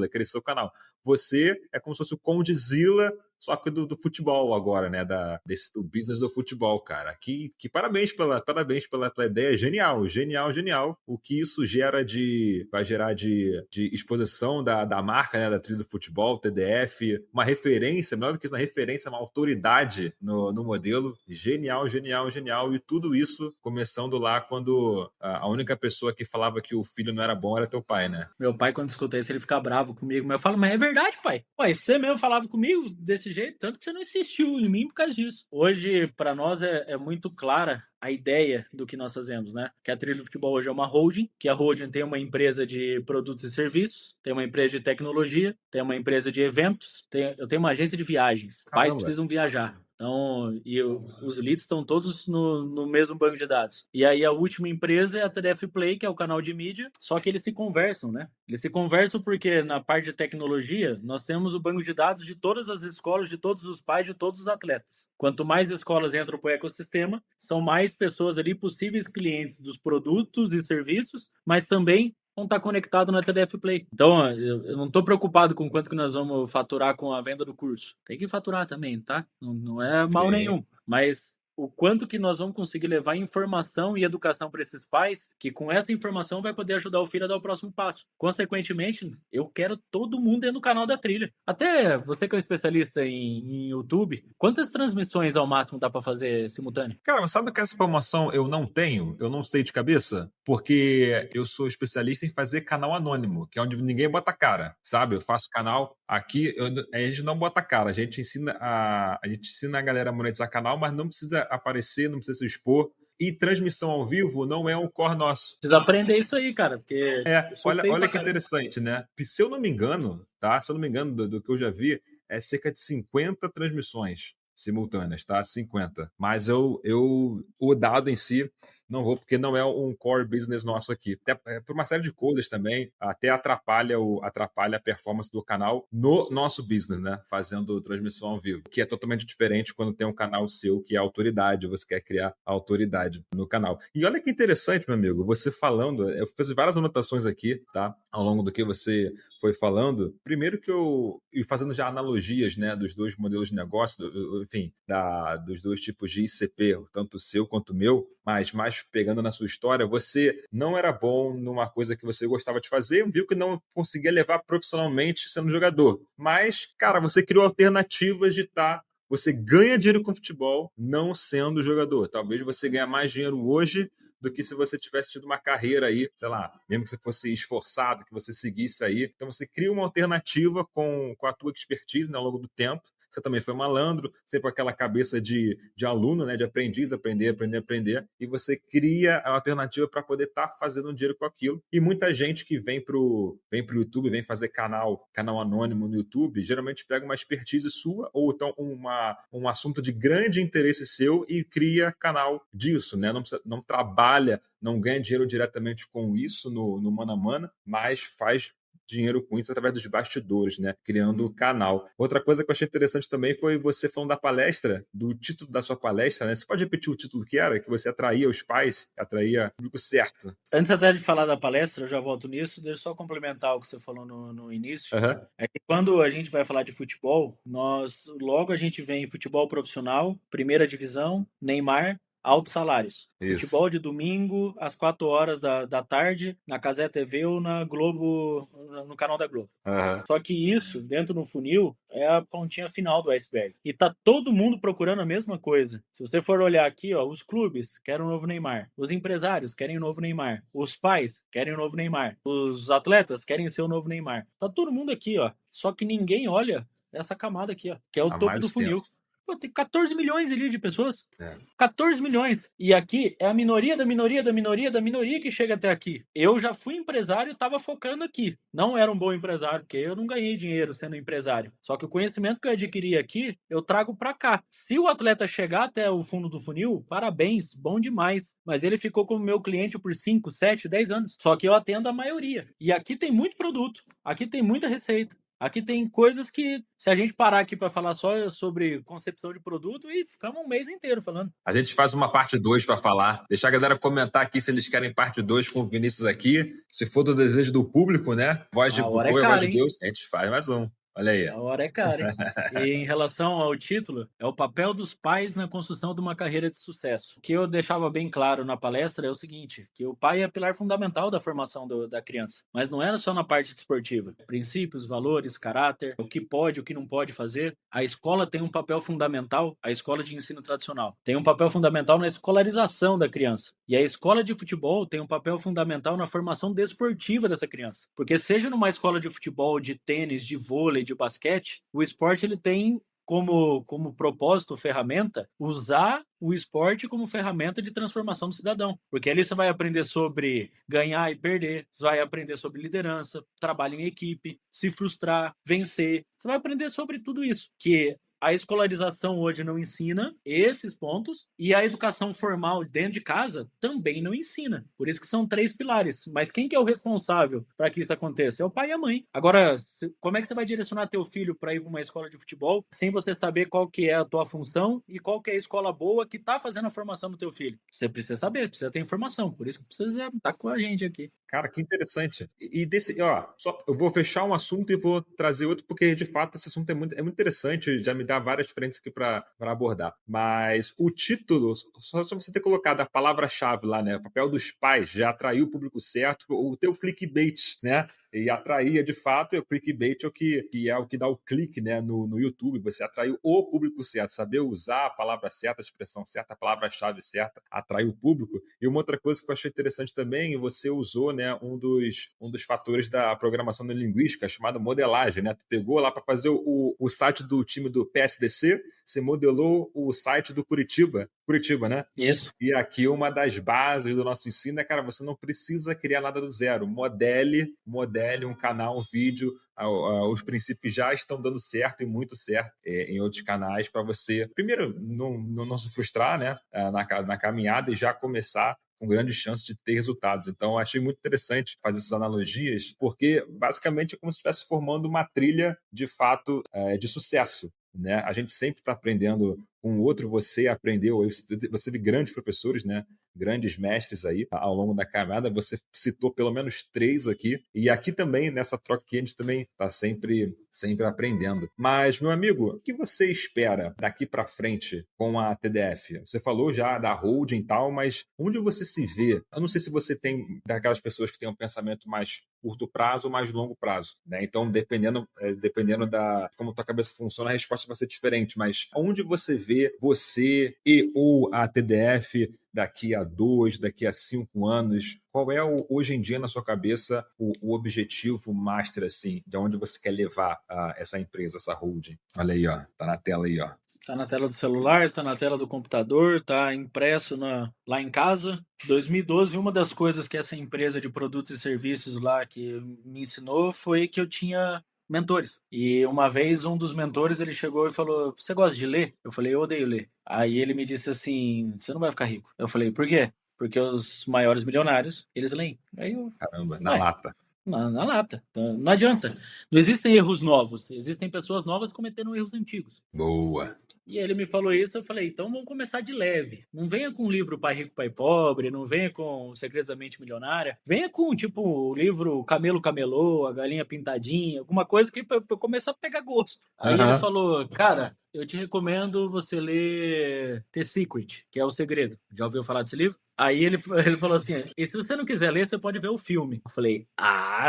cresceu o canal. Você é como se fosse o Condzilla, só que do futebol agora, né? Do business do futebol, cara. Que parabéns pela ideia. Genial. O que isso vai gerar de exposição da marca, né? Da trilha do futebol, TDF, uma referência, melhor do que uma referência, uma autoridade no modelo. Genial. E tudo isso começando lá quando a única pessoa que falava que o filho não era bom era teu pai, né? Meu pai, quando escuta isso, ele fica bravo comigo. Mas eu falo, mas é verdade, pai. Ué, você mesmo falava comigo desse jeito, tanto que você não insistiu em mim por causa disso. Hoje, para nós, é muito clara a ideia do que nós fazemos, né? Que a Trilha do Futebol hoje é uma holding, que a holding tem uma empresa de produtos e serviços, tem uma empresa de tecnologia, tem uma empresa de eventos, eu tenho uma agência de viagens. Pais precisam viajar. Então, os leads estão todos no mesmo banco de dados. E aí a última empresa é a TDF Play, que é o canal de mídia, só que eles se conversam, né? Eles se conversam porque na parte de tecnologia, nós temos o banco de dados de todas as escolas, de todos os pais, de todos os atletas. Quanto mais escolas entram para o ecossistema, são mais pessoas ali possíveis clientes dos produtos e serviços, mas também vão estar conectados na TDF Play. Então, eu não estou preocupado com quanto que nós vamos faturar com a venda do curso. Tem que faturar também, tá? Não é mal nenhum. Mas o quanto que nós vamos conseguir levar informação e educação para esses pais, que com essa informação vai poder ajudar o filho a dar o próximo passo. Consequentemente, eu quero todo mundo dentro do canal da trilha. Até você que é um especialista em YouTube, quantas transmissões ao máximo dá para fazer simultâneo? Cara, mas sabe que essa informação eu não tenho? Eu não sei de cabeça? Porque eu sou especialista em fazer canal anônimo, que é onde ninguém bota cara, sabe? Eu faço canal aqui, a gente não bota cara, a gente ensina a galera a monetizar canal, mas não precisa aparecer, não precisa se expor. E transmissão ao vivo não é um core nosso. Precisa aprender isso aí, cara, porque olha que interessante, né? Se eu não me engano, tá? Se eu não me engano do que eu já vi, é cerca de 50 transmissões simultâneas, tá? 50. Mas o dado em si não vou, porque não é um core business nosso aqui. Até por uma série de coisas também, até atrapalha a performance do canal no nosso business, né? Fazendo transmissão ao vivo, que é totalmente diferente quando tem um canal seu que é autoridade, você quer criar autoridade no canal. E olha que interessante, meu amigo, você falando, eu fiz várias anotações aqui, tá? Ao longo do que você foi falando. Primeiro que e fazendo já analogias, né, dos dois modelos de negócio, enfim, dos dois tipos de ICP, tanto o seu quanto o meu, mas mais pegando na sua história, você não era bom numa coisa que você gostava de fazer, viu que não conseguia levar profissionalmente sendo jogador. Mas, cara, você criou alternativas de você ganha dinheiro com futebol não sendo jogador. Talvez você ganhe mais dinheiro hoje do que se você tivesse tido uma carreira aí, sei lá, mesmo que você fosse esforçado, que você seguisse aí. Então você cria uma alternativa com a tua expertise, né, ao longo do tempo. Você também foi malandro, sempre com aquela cabeça de aluno, né, de aprendiz, aprender, e você cria a alternativa para poder estar fazendo dinheiro com aquilo. E muita gente que vem pro YouTube, vem fazer canal anônimo no YouTube, geralmente pega uma expertise sua ou então um assunto de grande interesse seu e cria canal disso, né? Não trabalha, não ganha dinheiro diretamente com isso no mano a mano, mas faz dinheiro com isso através dos bastidores, né? Criando o canal. Outra coisa que eu achei interessante também foi você falando da palestra, do título da sua palestra, né? Você pode repetir o título que era? Que você atraía os pais, atraía o público certo. Antes até de falar da palestra, eu já volto nisso, deixa eu só complementar o que você falou no início. Uhum. É que quando a gente vai falar de futebol, logo a gente vem em futebol profissional, primeira divisão, Neymar, altos salários. Isso. Futebol de domingo, às 4 horas da tarde, na Cazé TV ou na Globo, no canal da Globo. Uhum. Só que isso, dentro do funil, é a pontinha final do iceberg. E tá todo mundo procurando a mesma coisa. Se você for olhar aqui, ó, os clubes querem um novo Neymar. Os empresários querem um novo Neymar. Os pais querem um novo Neymar. Os atletas querem ser o novo Neymar. Tá todo mundo aqui, ó. Só que ninguém olha essa camada aqui, ó, que é o topo do funil. Pô, tem 14 milhões ali de pessoas. 14 milhões. E aqui é a minoria da minoria da minoria da minoria que chega até aqui. Eu já fui empresário e estava focando aqui. Não era um bom empresário, porque eu não ganhei dinheiro sendo empresário. Só que o conhecimento que eu adquiri aqui, eu trago para cá. Se o atleta chegar até o fundo do funil, parabéns, bom demais. Mas ele ficou como meu cliente por 5, 7, 10 anos. Só que eu atendo a maioria. E aqui tem muito produto. Aqui tem muita receita. Aqui tem coisas que, se a gente parar aqui para falar só sobre concepção de produto, e ficamos um mês inteiro falando. A gente faz uma parte 2 para falar. Deixar a galera comentar aqui se eles querem parte 2 com o Vinícius aqui. Se for do desejo do público, né? Voz de Bugou e Voz de Deus, a gente faz mais um. Olha aí. A hora é cara, hein? E em relação ao título, é o papel dos pais na construção de uma carreira de sucesso. O que eu deixava bem claro na palestra é o seguinte, que o pai é pilar fundamental da formação da criança. Mas não era só na parte desportiva. Princípios, valores, caráter, o que pode, o que não pode fazer. A escola tem um papel fundamental, a escola de ensino tradicional, tem um papel fundamental na escolarização da criança. E a escola de futebol tem um papel fundamental na formação desportiva dessa criança. Porque seja numa escola de futebol, de tênis, de vôlei, de basquete, o esporte ele tem como propósito, ferramenta, usar o esporte como ferramenta de transformação do cidadão. Porque ali você vai aprender sobre ganhar e perder, você vai aprender sobre liderança, trabalho em equipe, se frustrar, vencer. Você vai aprender sobre tudo isso, que a escolarização hoje não ensina esses pontos e a educação formal dentro de casa também não ensina. Por isso que são 3 pilares. Mas quem que é o responsável para que isso aconteça? É o pai e a mãe. Agora, como é que você vai direcionar teu filho para ir para uma escola de futebol sem você saber qual que é a tua função e qual que é a escola boa que está fazendo a formação do teu filho? Você precisa saber, precisa ter informação. Por isso que precisa estar com a gente aqui. Cara, que interessante. E desse, ó, só eu vou fechar um assunto e vou trazer outro, porque de fato esse assunto é muito interessante, já me dá várias frentes aqui para abordar. Mas o título, só você ter colocado a palavra-chave lá, né? O papel dos pais já atraiu o público certo, o teu clickbait, né? E atraía de fato, e o clickbait é o que é o que dá o clique, né? No YouTube, você atraiu o público certo, saber usar a palavra certa, a expressão certa, a palavra-chave certa, atrai o público. E uma outra coisa que eu achei interessante também, você usou, né, um dos fatores da programação linguística chamado modelagem, né? Tu pegou lá para fazer o site do time do PSDC, você modelou o site do Curitiba, né? Isso. E aqui uma das bases do nosso ensino é, cara, você não precisa criar nada do zero. Modele um canal, um vídeo. Os princípios já estão dando certo e muito certo em outros canais para você, primeiro, não se frustrar, né, na caminhada e já começar com grande chance de ter resultados. Então, eu achei muito interessante fazer essas analogias, porque basicamente é como se estivesse formando uma trilha, de fato, de sucesso. Né? A gente sempre está aprendendo com o outro, você aprendeu, você vê grandes professores, né? Grandes mestres aí ao longo da caminhada, você citou pelo menos 3 aqui, e aqui também, nessa troca aqui, a gente também está sempre aprendendo. Mas, meu amigo, o que você espera daqui para frente com a TDF? Você falou já da holding e tal, mas onde você se vê? Eu não sei se você tem daquelas pessoas que têm um pensamento mais curto prazo ou mais longo prazo, né? Então, dependendo da como tua cabeça funciona, a resposta vai ser diferente, mas onde você vê você e ou a TDF daqui a 2, daqui a 5 anos? Qual é, hoje em dia, na sua cabeça, o objetivo master, assim, de onde você quer levar essa empresa, essa holding? Olha aí, ó, tá na tela aí, ó. Tá na tela do celular, tá na tela do computador, tá impresso lá em casa. 2012, uma das coisas que essa empresa de produtos e serviços lá que me ensinou foi que eu tinha mentores. E uma vez um dos mentores, ele chegou e falou: "Você gosta de ler?" Eu falei: "Eu odeio ler." Aí ele me disse assim: "Você não vai ficar rico." Eu falei: "Por quê?" "Porque os maiores milionários, eles leem." Aí eu... Caramba, na lata. Na lata. Então, não adianta. Não existem erros novos. Existem pessoas novas cometendo erros antigos. Boa. E ele me falou isso, eu falei, então vamos começar de leve. Não venha com o livro Pai Rico, Pai Pobre, não venha com Segredos da Mente Milionária. Venha com, tipo, o livro Camelo Camelô, A Galinha Pintadinha, alguma coisa que pra eu começar a pegar gosto. Aí ele falou, cara, eu te recomendo você ler The Secret, que é O Segredo. Já ouviu falar desse livro? Aí ele falou assim, e se você não quiser ler, você pode ver o filme. Eu falei,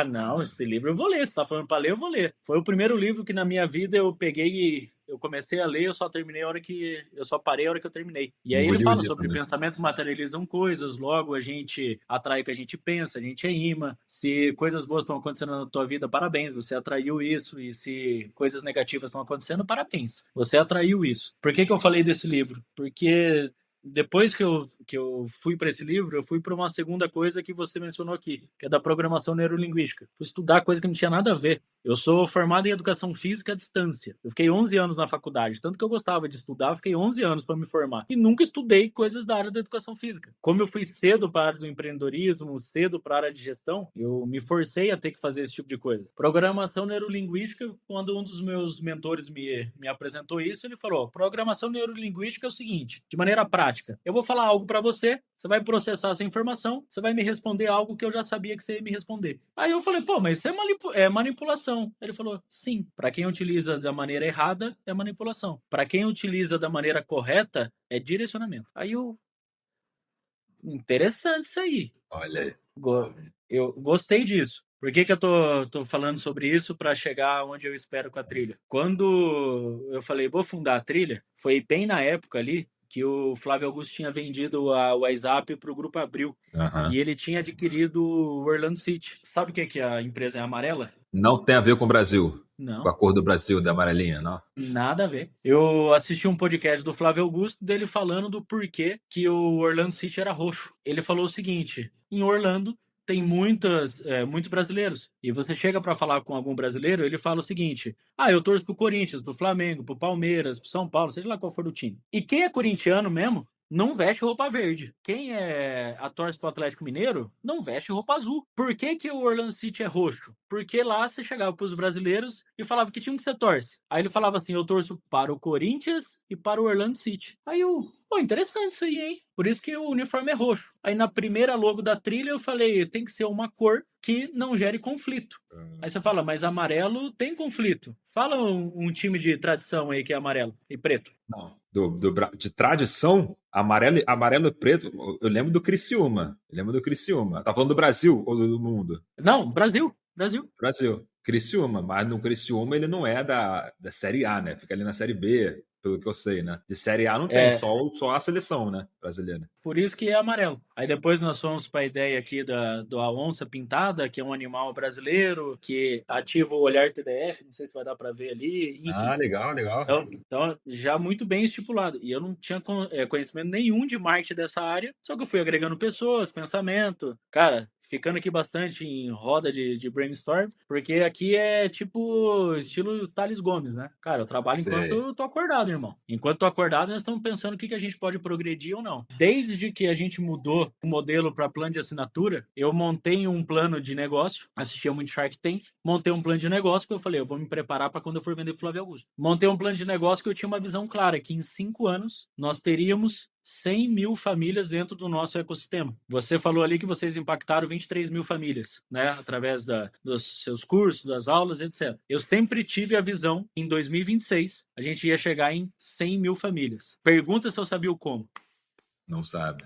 não, esse livro eu vou ler. Se tá falando pra ler, eu vou ler. Foi o primeiro livro que na minha vida eu peguei e eu comecei a ler, eu só terminei a hora que... Eu só parei a hora que eu terminei. E aí ele fala sobre pensamentos materializam coisas, logo a gente atrai o que a gente pensa, a gente é imã. Se coisas boas estão acontecendo na tua vida, parabéns, você atraiu isso. E se coisas negativas estão acontecendo, parabéns, você atraiu isso. Por que eu falei desse livro? Porque depois que eu fui para esse livro, eu fui para uma segunda coisa que você mencionou aqui, que é da programação neurolinguística. Fui estudar coisa que não tinha nada a ver. Eu sou formado em educação física à distância. Eu fiquei 11 anos na faculdade. Tanto que eu gostava de estudar, eu fiquei 11 anos para me formar. E nunca estudei coisas da área da educação física. Como eu fui cedo para a área do empreendedorismo, cedo para a área de gestão, eu me forcei a ter que fazer esse tipo de coisa. Programação neurolinguística, quando um dos meus mentores me apresentou isso, ele falou, programação neurolinguística é o seguinte, de maneira prática, eu vou falar algo para você, você vai processar essa informação, você vai me responder algo que eu já sabia que você ia me responder. Aí eu falei, pô, mas isso é manipulação. Ele falou, sim, para quem utiliza da maneira errada, é manipulação. Para quem utiliza da maneira correta, é direcionamento. Aí eu... Interessante isso aí. Olha aí. Eu gostei disso. Por que eu tô falando sobre isso para chegar onde eu espero com a trilha? Quando eu falei, vou fundar a trilha, foi bem na época ali que o Flávio Augusto tinha vendido o WhatsApp para o Grupo Abril. E ele tinha adquirido o Orlando City. Sabe o que a empresa é amarela? Não tem a ver com o Brasil. Não. Com a cor do Brasil, da amarelinha, não? Nada a ver. Eu assisti um podcast do Flávio Augusto dele falando do porquê que o Orlando City era roxo. Ele falou o seguinte, em Orlando tem muitos brasileiros. E você chega para falar com algum brasileiro, ele fala o seguinte, eu torço pro Corinthians, pro Flamengo, pro Palmeiras, pro São Paulo, seja lá qual for o time. E quem é corintiano mesmo, não veste roupa verde. Quem torce pro Atlético Mineiro, não veste roupa azul. Por que o Orlando City é roxo? Porque lá você chegava pros brasileiros e falava que time que você torce. Aí ele falava assim, eu torço para o Corinthians e para o Orlando City. Aí interessante isso aí, hein? Por isso que o uniforme é roxo. Aí na primeira logo da trilha eu falei, tem que ser uma cor que não gere conflito. Aí você fala, mas amarelo tem conflito. Fala um time de tradição aí que é amarelo e preto. Não. De tradição, amarelo e preto, eu lembro do Criciúma. Tá falando do Brasil ou do mundo? Não, Brasil. Criciúma, mas no Criciúma ele não é da Série A, né? Fica ali na Série B, pelo que eu sei, né? De Série A não tem, só a seleção, né? Brasileira. Por isso que é amarelo. Aí depois nós fomos para a ideia aqui da onça pintada, que é um animal brasileiro, que ativa o olhar TDF, não sei se vai dar para ver ali. Enfim. Legal. Então, já muito bem estipulado. E eu não tinha conhecimento nenhum de marketing dessa área, só que eu fui agregando pessoas, pensamento. Cara, ficando aqui bastante em roda de brainstorm, porque aqui é tipo estilo Thales Gomes, né? Cara, eu trabalho enquanto eu tô acordado, irmão. Enquanto tô acordado, nós estamos pensando o que a gente pode progredir ou não. Desde que a gente mudou o modelo para plano de assinatura, eu montei um plano de negócio, assistia muito Shark Tank, montei um plano de negócio que eu falei, eu vou me preparar para quando eu for vender pro Flávio Augusto. Montei um plano de negócio que eu tinha uma visão clara, que em 5 anos nós teríamos 100 mil famílias dentro do nosso ecossistema. Você falou ali que vocês impactaram 23 mil famílias, né? Através dos seus cursos, das aulas, etc. Eu sempre tive a visão, em 2026, a gente ia chegar em 100 mil famílias. Pergunta se eu sabia o como. Não sabe.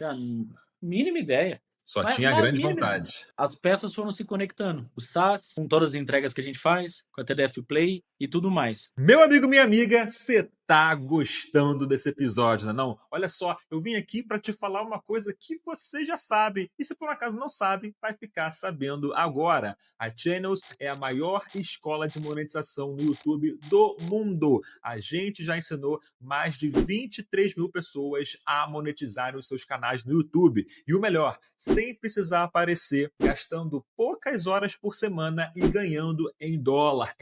Mínima ideia. Só tinha a grande vontade. As peças foram se conectando. O SaaS, com todas as entregas que a gente faz, com a TDF Play e tudo mais. Meu amigo, minha amiga, você tá gostando desse episódio, não? Olha só, eu vim aqui para te falar uma coisa que você já sabe. E se por um acaso não sabe, vai ficar sabendo agora. A Channels é a maior escola de monetização no YouTube do mundo. A gente já ensinou mais de 23 mil pessoas a monetizarem os seus canais no YouTube. E o melhor, sem precisar aparecer, gastando poucas horas por semana e ganhando em dólar.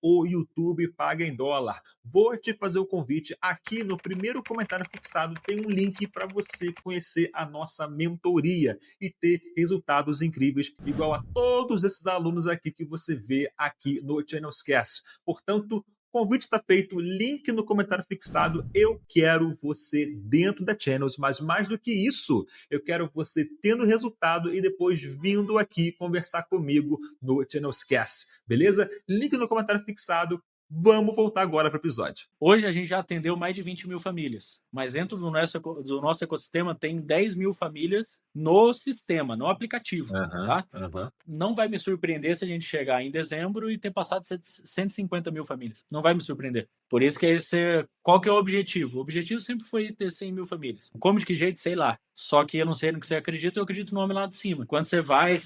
o YouTube paga em dólar. Vou te fazer o convite. Aqui no primeiro comentário fixado tem um link para você conhecer a nossa mentoria e ter resultados incríveis, igual a todos esses alunos aqui que você vê aqui no Channelscast. Portanto, o convite está feito, link no comentário fixado. Eu quero você dentro da Channels, mas mais do que isso, eu quero você tendo resultado e depois vindo aqui conversar comigo no Channelscast, beleza? Link no comentário fixado. Vamos voltar agora para o episódio. Hoje a gente já atendeu mais de 20 mil famílias, mas dentro do nosso ecossistema tem 10 mil famílias no sistema, no aplicativo, tá? Não vai me surpreender se a gente chegar em dezembro e ter passado 150 mil famílias. Não vai me surpreender. Por isso que qual que é o objetivo? O objetivo sempre foi ter 100 mil famílias. Como, de que jeito, sei lá. Só que eu não sei no que você acredita, eu acredito no homem lá de cima. Quando você vai,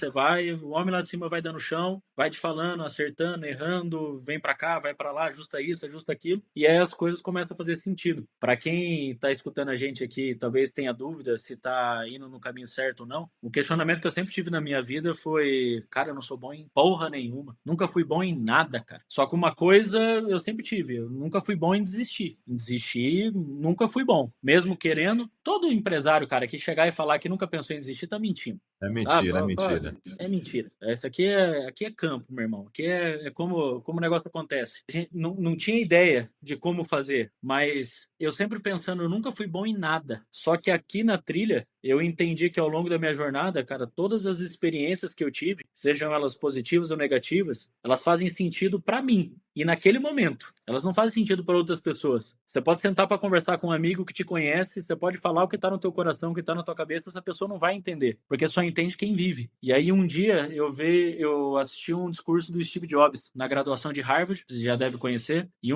o homem lá de cima vai dando chão, vai te falando, acertando, errando, vem pra cá, vai pra lá, ajusta isso, ajusta aquilo. E aí as coisas começam a fazer sentido. Pra quem tá escutando a gente aqui, talvez tenha dúvida se tá indo no caminho certo ou não. O questionamento que eu sempre tive na minha vida foi, cara, eu não sou bom em porra nenhuma. Nunca fui bom em nada, cara. Só que uma coisa eu sempre tive, eu nunca fui bom em desistir. Em desistir, nunca fui bom. Mesmo querendo, todo empresário, cara, que chegar e falar que nunca pensou em desistir, tá mentindo. É mentira, é mentira. É mentira. Essa aqui é campo, meu irmão. Aqui é como o negócio acontece. A gente não tinha ideia de como fazer, mas eu sempre pensando, eu nunca fui bom em nada. Só que aqui na trilha, eu entendi que ao longo da minha jornada, cara, todas as experiências que eu tive, sejam elas positivas ou negativas, elas fazem sentido pra mim. E naquele momento, elas não fazem sentido para outras pessoas. Você pode sentar para conversar com um amigo que te conhece, você pode falar o que está no teu coração, o que está na tua cabeça, essa pessoa não vai entender, porque só entende quem vive. E aí um dia eu assisti um discurso do Steve Jobs na graduação de Harvard, você já deve conhecer, e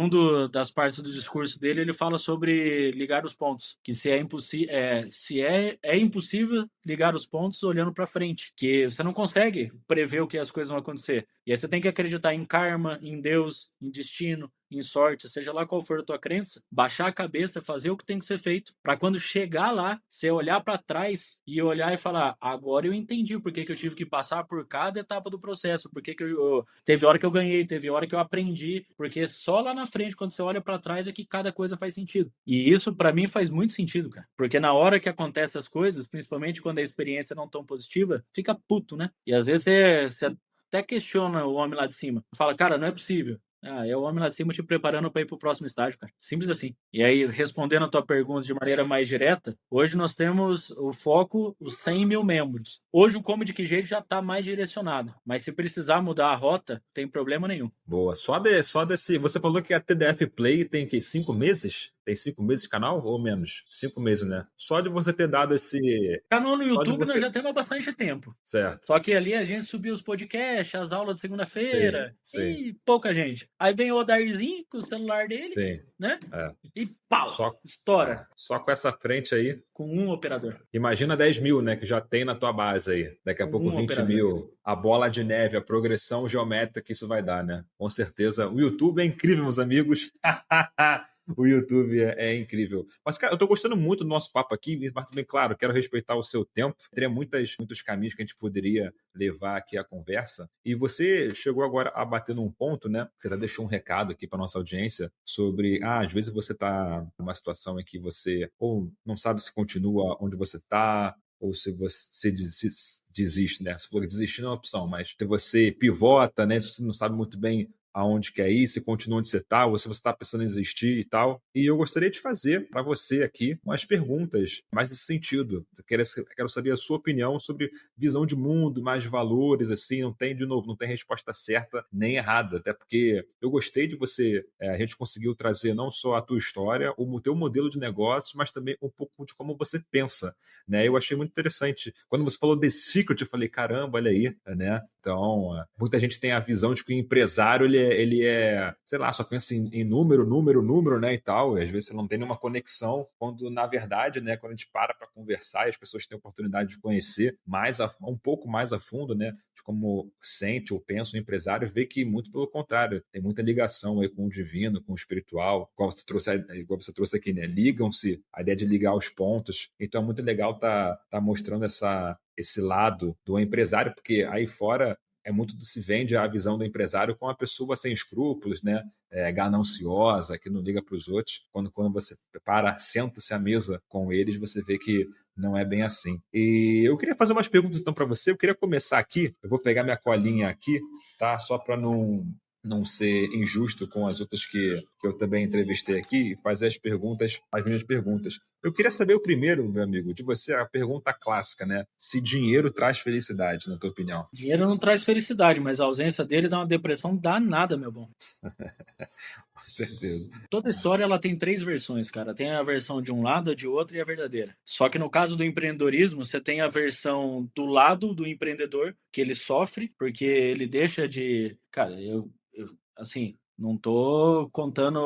das partes do discurso dele, ele fala sobre ligar os pontos, que se é impossível ligar os pontos olhando para frente, que você não consegue prever o que as coisas vão acontecer. E aí você tem que acreditar em karma, em Deus, em destino, em sorte, seja lá qual for a tua crença, baixar a cabeça, fazer o que tem que ser feito, para quando chegar lá, você olhar para trás e olhar e falar, agora eu entendi por que eu tive que passar por cada etapa do processo, por que teve hora que eu ganhei, teve hora que eu aprendi, porque só lá na frente, quando você olha para trás, é que cada coisa faz sentido. E isso para mim faz muito sentido, cara, porque na hora que acontecem as coisas, principalmente quando a experiência não tão positiva, fica puto, né? E às vezes você até questiona o homem lá de cima. Fala, cara, não é possível. É o homem lá de cima te preparando para ir pro próximo estágio, cara. Simples assim. E aí, respondendo a tua pergunta de maneira mais direta, hoje nós temos o foco, os 100 mil membros. Hoje o Como de Que Jeito já tá mais direcionado. Mas se precisar mudar a rota, tem problema nenhum. Boa. Só desse. Você falou que a TDF Play tem que 5 meses? Tem 5 meses de canal ou menos? 5 meses, né? Só de você ter dado esse. Canal no YouTube nós já temos há bastante tempo. Certo. Só que ali a gente subiu os podcasts, as aulas de segunda-feira. Sim. E pouca gente. Aí vem o Odarzinho com o celular dele. Sim. Né? É. E pau! Estoura. Só com essa frente aí. Com um operador. Imagina 10 mil, né? Que já tem na tua base aí. Daqui a pouco 20 operador. Mil. A bola de neve, a progressão geométrica que isso vai dar, né? Com certeza. O YouTube é incrível, meus amigos. O YouTube é incrível. Mas, cara, eu tô gostando muito do nosso papo aqui, mas também, claro, quero respeitar o seu tempo. Teria muitos caminhos que a gente poderia levar aqui a conversa. E você chegou agora a bater num ponto, né? Você já deixou um recado aqui para nossa audiência sobre, às vezes você tá numa situação em que você ou não sabe se continua onde você tá, ou se você desiste, né? Você falou que desistir não é uma opção, mas se você pivota, né? Se você não sabe muito bem aonde quer ir, se continua onde você está, ou se você está pensando em desistir e tal. E eu gostaria de fazer para você aqui umas perguntas mais nesse sentido. Eu quero saber a sua opinião sobre visão de mundo, mais valores, assim, não tem resposta certa nem errada, até porque eu gostei de você, a gente conseguiu trazer não só a tua história, o teu modelo de negócio, mas também um pouco de como você pensa, né? Eu achei muito interessante. Quando você falou The Secret, eu falei, caramba, olha aí, né? Então, muita gente tem a visão de que o empresário, ele é, sei lá, só pensa em número, né, e tal, e às vezes você não tem nenhuma conexão, quando, na verdade, né, quando a gente para conversar e as pessoas têm a oportunidade de conhecer um pouco mais a fundo, né, de como sente ou pensa o empresário, vê que, muito pelo contrário, tem muita ligação aí com o divino, com o espiritual, igual você trouxe aqui, né, ligam-se, a ideia de ligar os pontos, então é muito legal tá mostrando esse lado do empresário, porque aí fora é muito se vende a visão do empresário como uma pessoa sem escrúpulos, né? Gananciosa, que não liga para os outros. Quando você senta-se à mesa com eles, você vê que não é bem assim. E eu queria fazer umas perguntas então para você. Eu queria começar aqui. Eu vou pegar minha colinha aqui, tá? Só para não ser injusto com as outras que eu também entrevistei aqui e fazer as minhas perguntas. Eu queria saber o primeiro, meu amigo, de você, a pergunta clássica, né? Se dinheiro traz felicidade, na tua opinião. Dinheiro não traz felicidade, mas a ausência dele dá uma depressão danada, meu bom. Com certeza. Toda história ela tem 3 versões, cara. Tem a versão de um lado, a de outro e a verdadeira. Só que no caso do empreendedorismo, você tem a versão do lado do empreendedor, que ele sofre, porque ele deixa de... Cara, eu assim, não tô contando,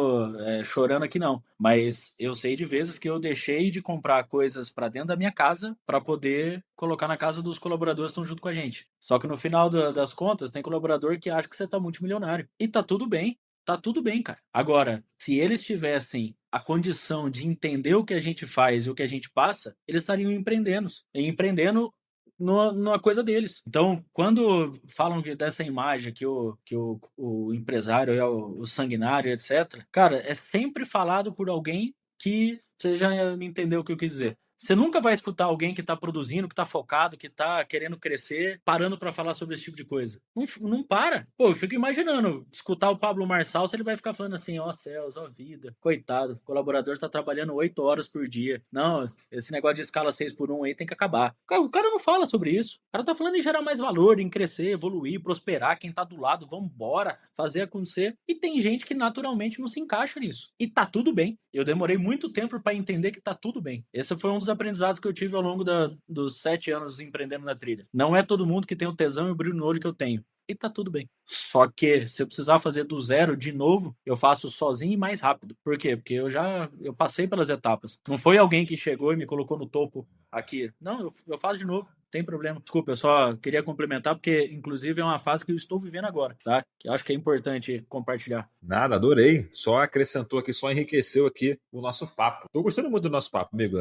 chorando aqui não, mas eu sei de vezes que eu deixei de comprar coisas para dentro da minha casa para poder colocar na casa dos colaboradores que estão junto com a gente. Só que no final das contas, tem colaborador que acha que você tá multimilionário. E tá tudo bem. Tá tudo bem, cara. Agora, se eles tivessem a condição de entender o que a gente faz e o que a gente passa, eles estariam empreendendo numa coisa deles. Então, quando falam dessa imagem que o empresário é o sanguinário, etc., cara, é sempre falado por alguém que você já entendeu o que eu quis dizer. Você nunca vai escutar alguém que está produzindo, que está focado, que está querendo crescer, parando para falar sobre esse tipo de coisa. Não para. Pô, eu fico imaginando escutar o Pablo Marçal, se ele vai ficar falando assim, ó céus, ó vida, coitado, o colaborador está trabalhando 8 horas por dia. Não, esse negócio de escala 6x1 aí tem que acabar. O cara não fala sobre isso. O cara tá falando em gerar mais valor, em crescer, evoluir, prosperar, quem tá do lado, vambora, fazer acontecer. E tem gente que naturalmente não se encaixa nisso. E tá tudo bem. Eu demorei muito tempo para entender que tá tudo bem. Esse foi um dos aprendizados que eu tive ao longo dos 7 anos empreendendo na trilha. Não é todo mundo que tem o tesão e o brilho no olho que eu tenho. E tá tudo bem. Só que se eu precisar fazer do zero de novo, eu faço sozinho e mais rápido. Por quê? Porque eu passei pelas etapas. Não foi alguém que chegou e me colocou no topo aqui. Não, eu faço de novo. Tem problema. Desculpa, eu só queria complementar, porque inclusive é uma fase que eu estou vivendo agora, tá? Que eu acho que é importante compartilhar. Nada, adorei. Só acrescentou aqui, só enriqueceu aqui o nosso papo. Tô gostando muito do nosso papo, amigo.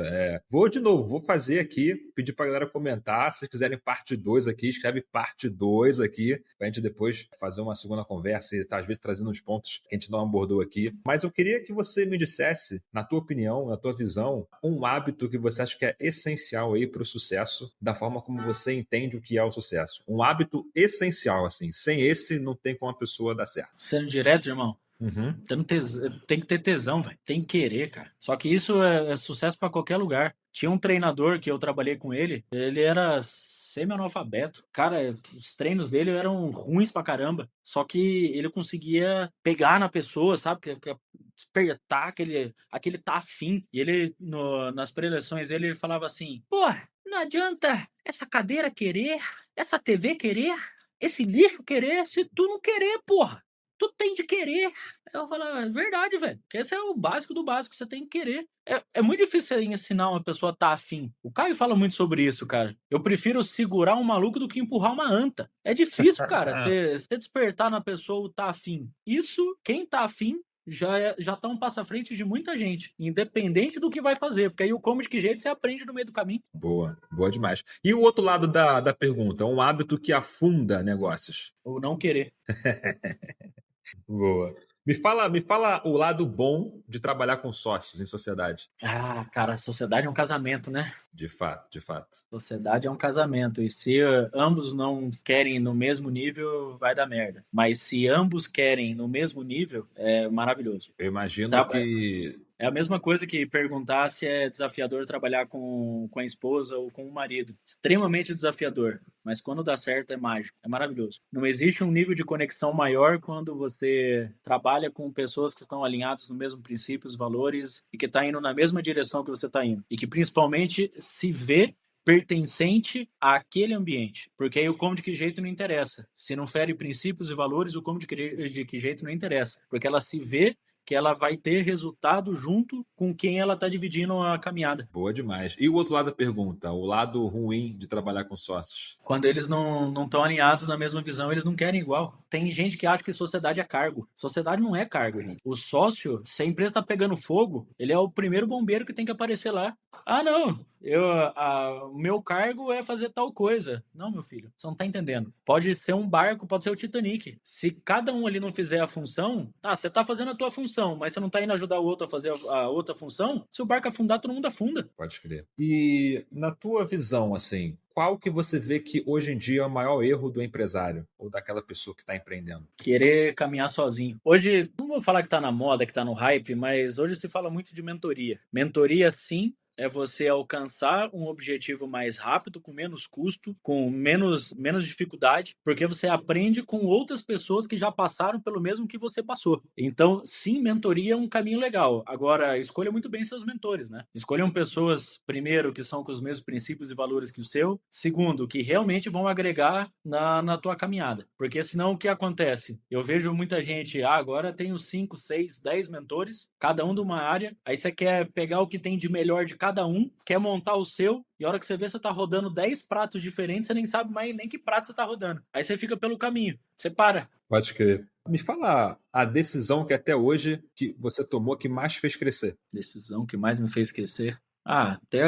Vou de novo, vou fazer aqui, pedir pra galera comentar. Se vocês quiserem parte 2 aqui, escreve parte 2 aqui, pra gente depois fazer uma segunda conversa e às vezes trazendo uns pontos que a gente não abordou aqui. Mas eu queria que você me dissesse, na tua opinião, na tua visão, um hábito que você acha que é essencial aí pro sucesso, da forma como você entende o que é o sucesso. Um hábito essencial, assim. Sem esse, não tem como a pessoa dar certo. Sendo direto, irmão, Uhum. tem que ter tesão, velho. Tem que querer, cara. Só que isso é sucesso pra qualquer lugar. Tinha um treinador que eu trabalhei com ele era semi-analfabeto. Cara, os treinos dele eram ruins pra caramba. Só que ele conseguia pegar na pessoa, sabe? Despertar aquele tá afim. E ele, nas preleções dele, ele falava assim: pô, não adianta essa cadeira querer, essa TV querer, esse lixo querer, se tu não querer, porra. Tu tem de querer. Eu falava, é verdade, velho. Porque esse é o básico do básico, você tem que querer. É muito difícil ensinar uma pessoa a tá afim. O Caio fala muito sobre isso, cara. Eu prefiro segurar um maluco do que empurrar uma anta. É difícil, cara, você despertar na pessoa o tá afim. Isso, quem tá afim, já tá um passo à frente de muita gente, independente do que vai fazer, porque aí o como de que jeito você aprende no meio do caminho. Boa, boa demais. E o outro lado da pergunta, um hábito que afunda negócios. Ou não querer. Boa. Me fala o lado bom de trabalhar com sócios em sociedade. Ah, cara, a sociedade é um casamento, né? De fato, de fato. Sociedade é um casamento. E se ambos não querem no mesmo nível, vai dar merda. Mas se ambos querem no mesmo nível, é maravilhoso. Eu imagino que... É a mesma coisa que perguntar se é desafiador trabalhar com a esposa ou com o marido. Extremamente desafiador. Mas quando dá certo, é mágico. É maravilhoso. Não existe um nível de conexão maior quando você trabalha com pessoas que estão alinhadas no mesmo princípios, valores e que estão indo na mesma direção que você está indo. E que principalmente se vê pertencente àquele ambiente. Porque aí o como de que jeito não interessa. Se não fere princípios e valores, o como de que jeito não interessa. Porque ela se vê que ela vai ter resultado junto com quem ela está dividindo a caminhada. Boa demais. E o outro lado da pergunta, o lado ruim de trabalhar com sócios? Quando eles não estão alinhados na mesma visão, eles não querem igual. Tem gente que acha que sociedade é cargo. Sociedade não é cargo, gente. O sócio, se a empresa está pegando fogo, ele é o primeiro bombeiro que tem que aparecer lá. Ah, não, o meu cargo é fazer tal coisa. Não, meu filho, você não tá entendendo. Pode ser um barco, pode ser o Titanic. Se cada um ali não fizer a função, você tá fazendo a tua função, mas você não tá indo ajudar o outro a fazer a outra função, se o barco afundar, todo mundo afunda. Pode crer. E na tua visão, assim, qual que você vê que hoje em dia é o maior erro do empresário ou daquela pessoa que está empreendendo? Querer caminhar sozinho. Hoje, não vou falar que tá na moda, que tá no hype, mas hoje se fala muito de mentoria. Mentoria, sim, é você alcançar um objetivo mais rápido, com menos custo, com menos dificuldade, porque você aprende com outras pessoas que já passaram pelo mesmo que você passou. Então, sim, mentoria é um caminho legal. Agora, escolha muito bem seus mentores, né? Escolham pessoas, primeiro, que são com os mesmos princípios e valores que o seu. Segundo, que realmente vão agregar na tua caminhada. Porque senão, o que acontece? Eu vejo muita gente, agora tenho 5, 6, 10 mentores, cada um de uma área, aí você quer pegar o que tem de melhor de cada um, quer montar o seu, e a hora que você vê, você tá rodando 10 pratos diferentes, você nem sabe mais nem que prato você tá rodando. Aí você fica pelo caminho, você para. Pode crer. Me fala a decisão que até hoje que você tomou que mais fez crescer. Decisão que mais me fez crescer. Até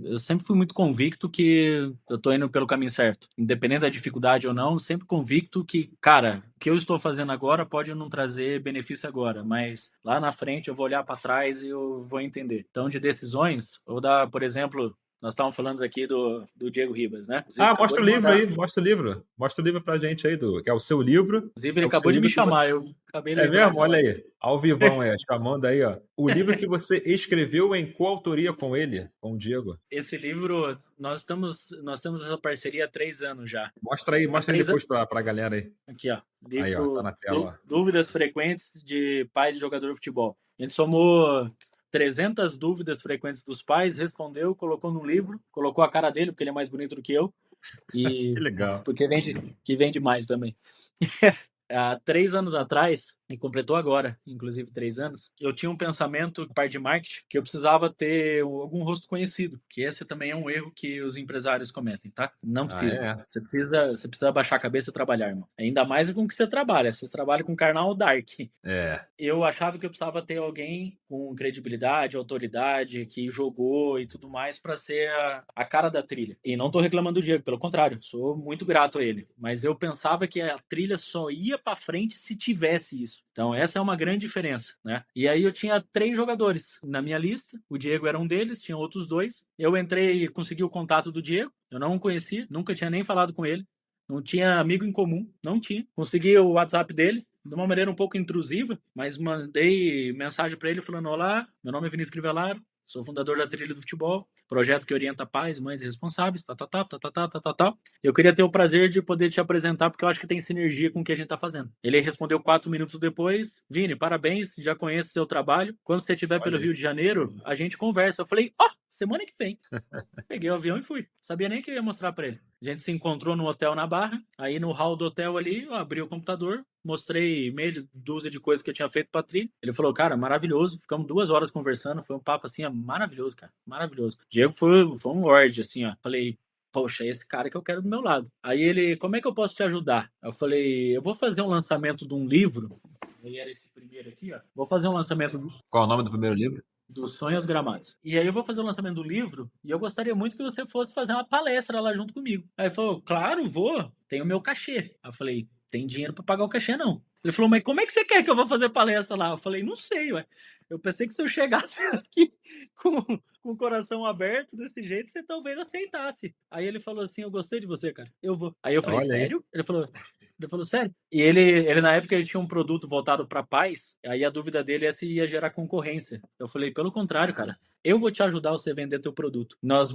eu sempre fui muito convicto que eu tô indo pelo caminho certo. Independente da dificuldade ou não, sempre convicto que, cara, o que eu estou fazendo agora pode não trazer benefício agora, mas lá na frente eu vou olhar para trás e eu vou entender. Então, de decisões, vou dar, por exemplo, nós estávamos falando aqui do Diego Ribas, né? Mostra o livro aí, mostra o livro. Mostra o livro pra gente aí, que é o seu livro. Inclusive, ele acabou de me chamar, eu acabei de lembrar. É mesmo? Olha aí, ao vivão aí, chamando aí, ó. O livro que você escreveu em coautoria com ele, com o Diego. Esse livro, nós temos essa parceria há 3 anos já. Mostra aí depois pra galera aí. Aqui, ó. Livro, aí, ó, tá na tela. Dúvidas frequentes de pais de jogador de futebol. A gente somou 300 dúvidas frequentes dos pais, respondeu, colocou no livro, colocou a cara dele, porque ele é mais bonito do que eu. E que legal. Porque vende mais também. Há 3 anos atrás, e completou agora, inclusive 3 anos, eu tinha um pensamento, parte de marketing, que eu precisava ter algum rosto conhecido, que esse também é um erro que os empresários cometem, tá? Não precisa. Você precisa baixar a cabeça e trabalhar, irmão. Ainda mais com o que você trabalha. Você trabalha com carnal dark. Eu achava que eu precisava ter alguém com credibilidade, autoridade, que jogou e tudo mais para ser a cara da trilha. E não tô reclamando do Diego, pelo contrário, sou muito grato a ele. Mas eu pensava que a trilha só ia para frente se tivesse isso. Então essa é uma grande diferença, né? E aí eu tinha 3 jogadores na minha lista, o Diego era um deles, tinha outros 2. Eu entrei e consegui o contato do Diego, eu não o conhecia, nunca tinha nem falado com ele, não tinha amigo em comum, não tinha. Consegui o WhatsApp dele, de uma maneira um pouco intrusiva, mas mandei mensagem para ele falando: olá, meu nome é Vinícius Crivellaro, sou fundador da Trilha do Futebol, projeto que orienta pais, mães e responsáveis, Eu queria ter o prazer de poder te apresentar, porque eu acho que tem sinergia com o que a gente tá fazendo. Ele respondeu 4 minutos depois: Vini, parabéns, já conheço o seu trabalho. Quando você estiver pelo Rio de Janeiro, a gente conversa. Eu falei: semana que vem. Peguei o avião e fui. Sabia nem que eu ia mostrar para ele. A gente se encontrou no hotel na Barra, aí no hall do hotel ali, eu abri o computador, mostrei meia dúzia de coisas que eu tinha feito pra trilha. Ele falou: cara, maravilhoso. Ficamos 2 horas conversando, foi um papo assim, maravilhoso, cara, maravilhoso. Diego foi um lorde, assim, ó. Falei: poxa, esse cara que eu quero do meu lado. Aí ele: como é que eu posso te ajudar? Eu falei: eu vou fazer um lançamento de um livro. Ele era esse primeiro aqui, ó. Vou fazer um lançamento. Qual é o nome do primeiro livro? Dos Sonhos Gramados. E aí eu vou fazer o lançamento do livro e eu gostaria muito que você fosse fazer uma palestra lá junto comigo. Aí ele falou: claro, vou. Tem o meu cachê. Aí eu falei: tem dinheiro para pagar o cachê, não. Ele falou: mas como é que você quer que eu vou fazer palestra lá? Eu falei: não sei, ué. Eu pensei que se eu chegasse aqui com o coração aberto desse jeito, você talvez aceitasse. Aí ele falou assim: eu gostei de você, cara. Eu vou. Aí eu falei: olha, sério? Ele falou: sério? E ele na época, ele tinha um produto voltado para pais, aí a dúvida dele é se ia gerar concorrência. Eu falei: pelo contrário, cara. Eu vou te ajudar a você vender teu produto. Nós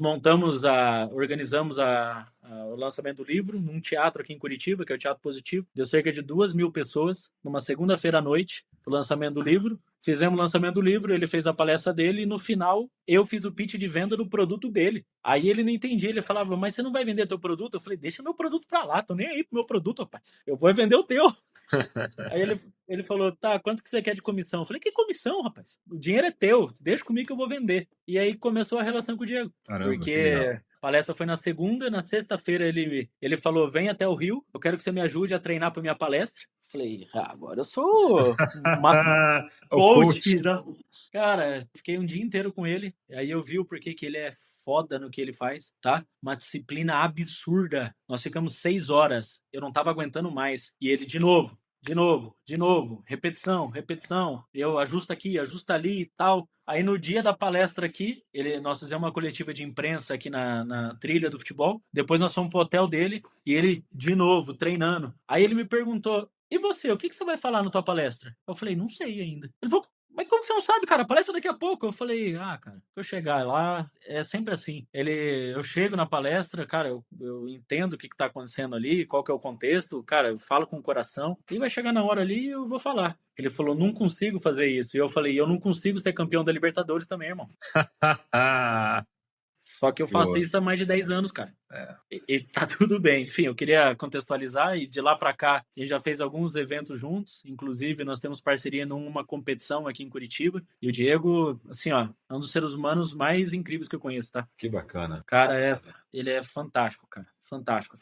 organizamos o lançamento do livro num teatro aqui em Curitiba, que é o Teatro Positivo. Deu cerca de 2.000 pessoas numa segunda-feira à noite, o lançamento do livro. Fizemos o lançamento do livro, ele fez a palestra dele e no final eu fiz o pitch de venda do produto dele. Aí ele não entendia, ele falava: mas você não vai vender teu produto? Eu falei: deixa meu produto pra lá, tô nem aí pro meu produto, rapaz. Eu vou vender o teu. Aí ele falou: tá, quanto que você quer de comissão? Eu falei: que comissão, rapaz? O dinheiro é teu, deixa comigo que eu vou vender. E aí começou a relação com o Diego. Caramba, porque a palestra foi na segunda, na sexta-feira ele falou: vem até o Rio, eu quero que você me ajude a treinar pra minha palestra. Eu falei: agora eu sou coach. Né? Cara, fiquei um dia inteiro com ele, aí eu vi o porquê que ele é foda no que ele faz, tá? Uma disciplina absurda. Nós ficamos 6 horas. Eu não tava aguentando mais. E ele, de novo, repetição. Eu ajusto aqui, ajusto ali e tal. Aí no dia da palestra aqui, nós fizemos uma coletiva de imprensa aqui na trilha do futebol. Depois nós fomos pro hotel dele e ele, de novo, treinando. Aí ele me perguntou, e você, o que você vai falar na tua palestra? Eu falei, não sei ainda. Ele falou, mas como você não sabe, cara? A palestra daqui a pouco. Eu falei, cara, se eu chegar lá, é sempre assim. Eu chego na palestra, cara, eu entendo o que tá acontecendo ali, qual que é o contexto, cara, eu falo com o coração, e vai chegar na hora ali e eu vou falar. Ele falou, não consigo fazer isso. E eu falei, eu não consigo ser campeão da Libertadores também, irmão. Só que eu faço isso há mais de 10 anos, cara. E tá tudo bem. Enfim, eu queria contextualizar e de lá para cá a gente já fez alguns eventos juntos. Inclusive, nós temos parceria numa competição aqui em Curitiba. E o Diego, assim, ó, é um dos seres humanos mais incríveis que eu conheço, tá? Que bacana. Cara, ele é fantástico, cara. Fantástico.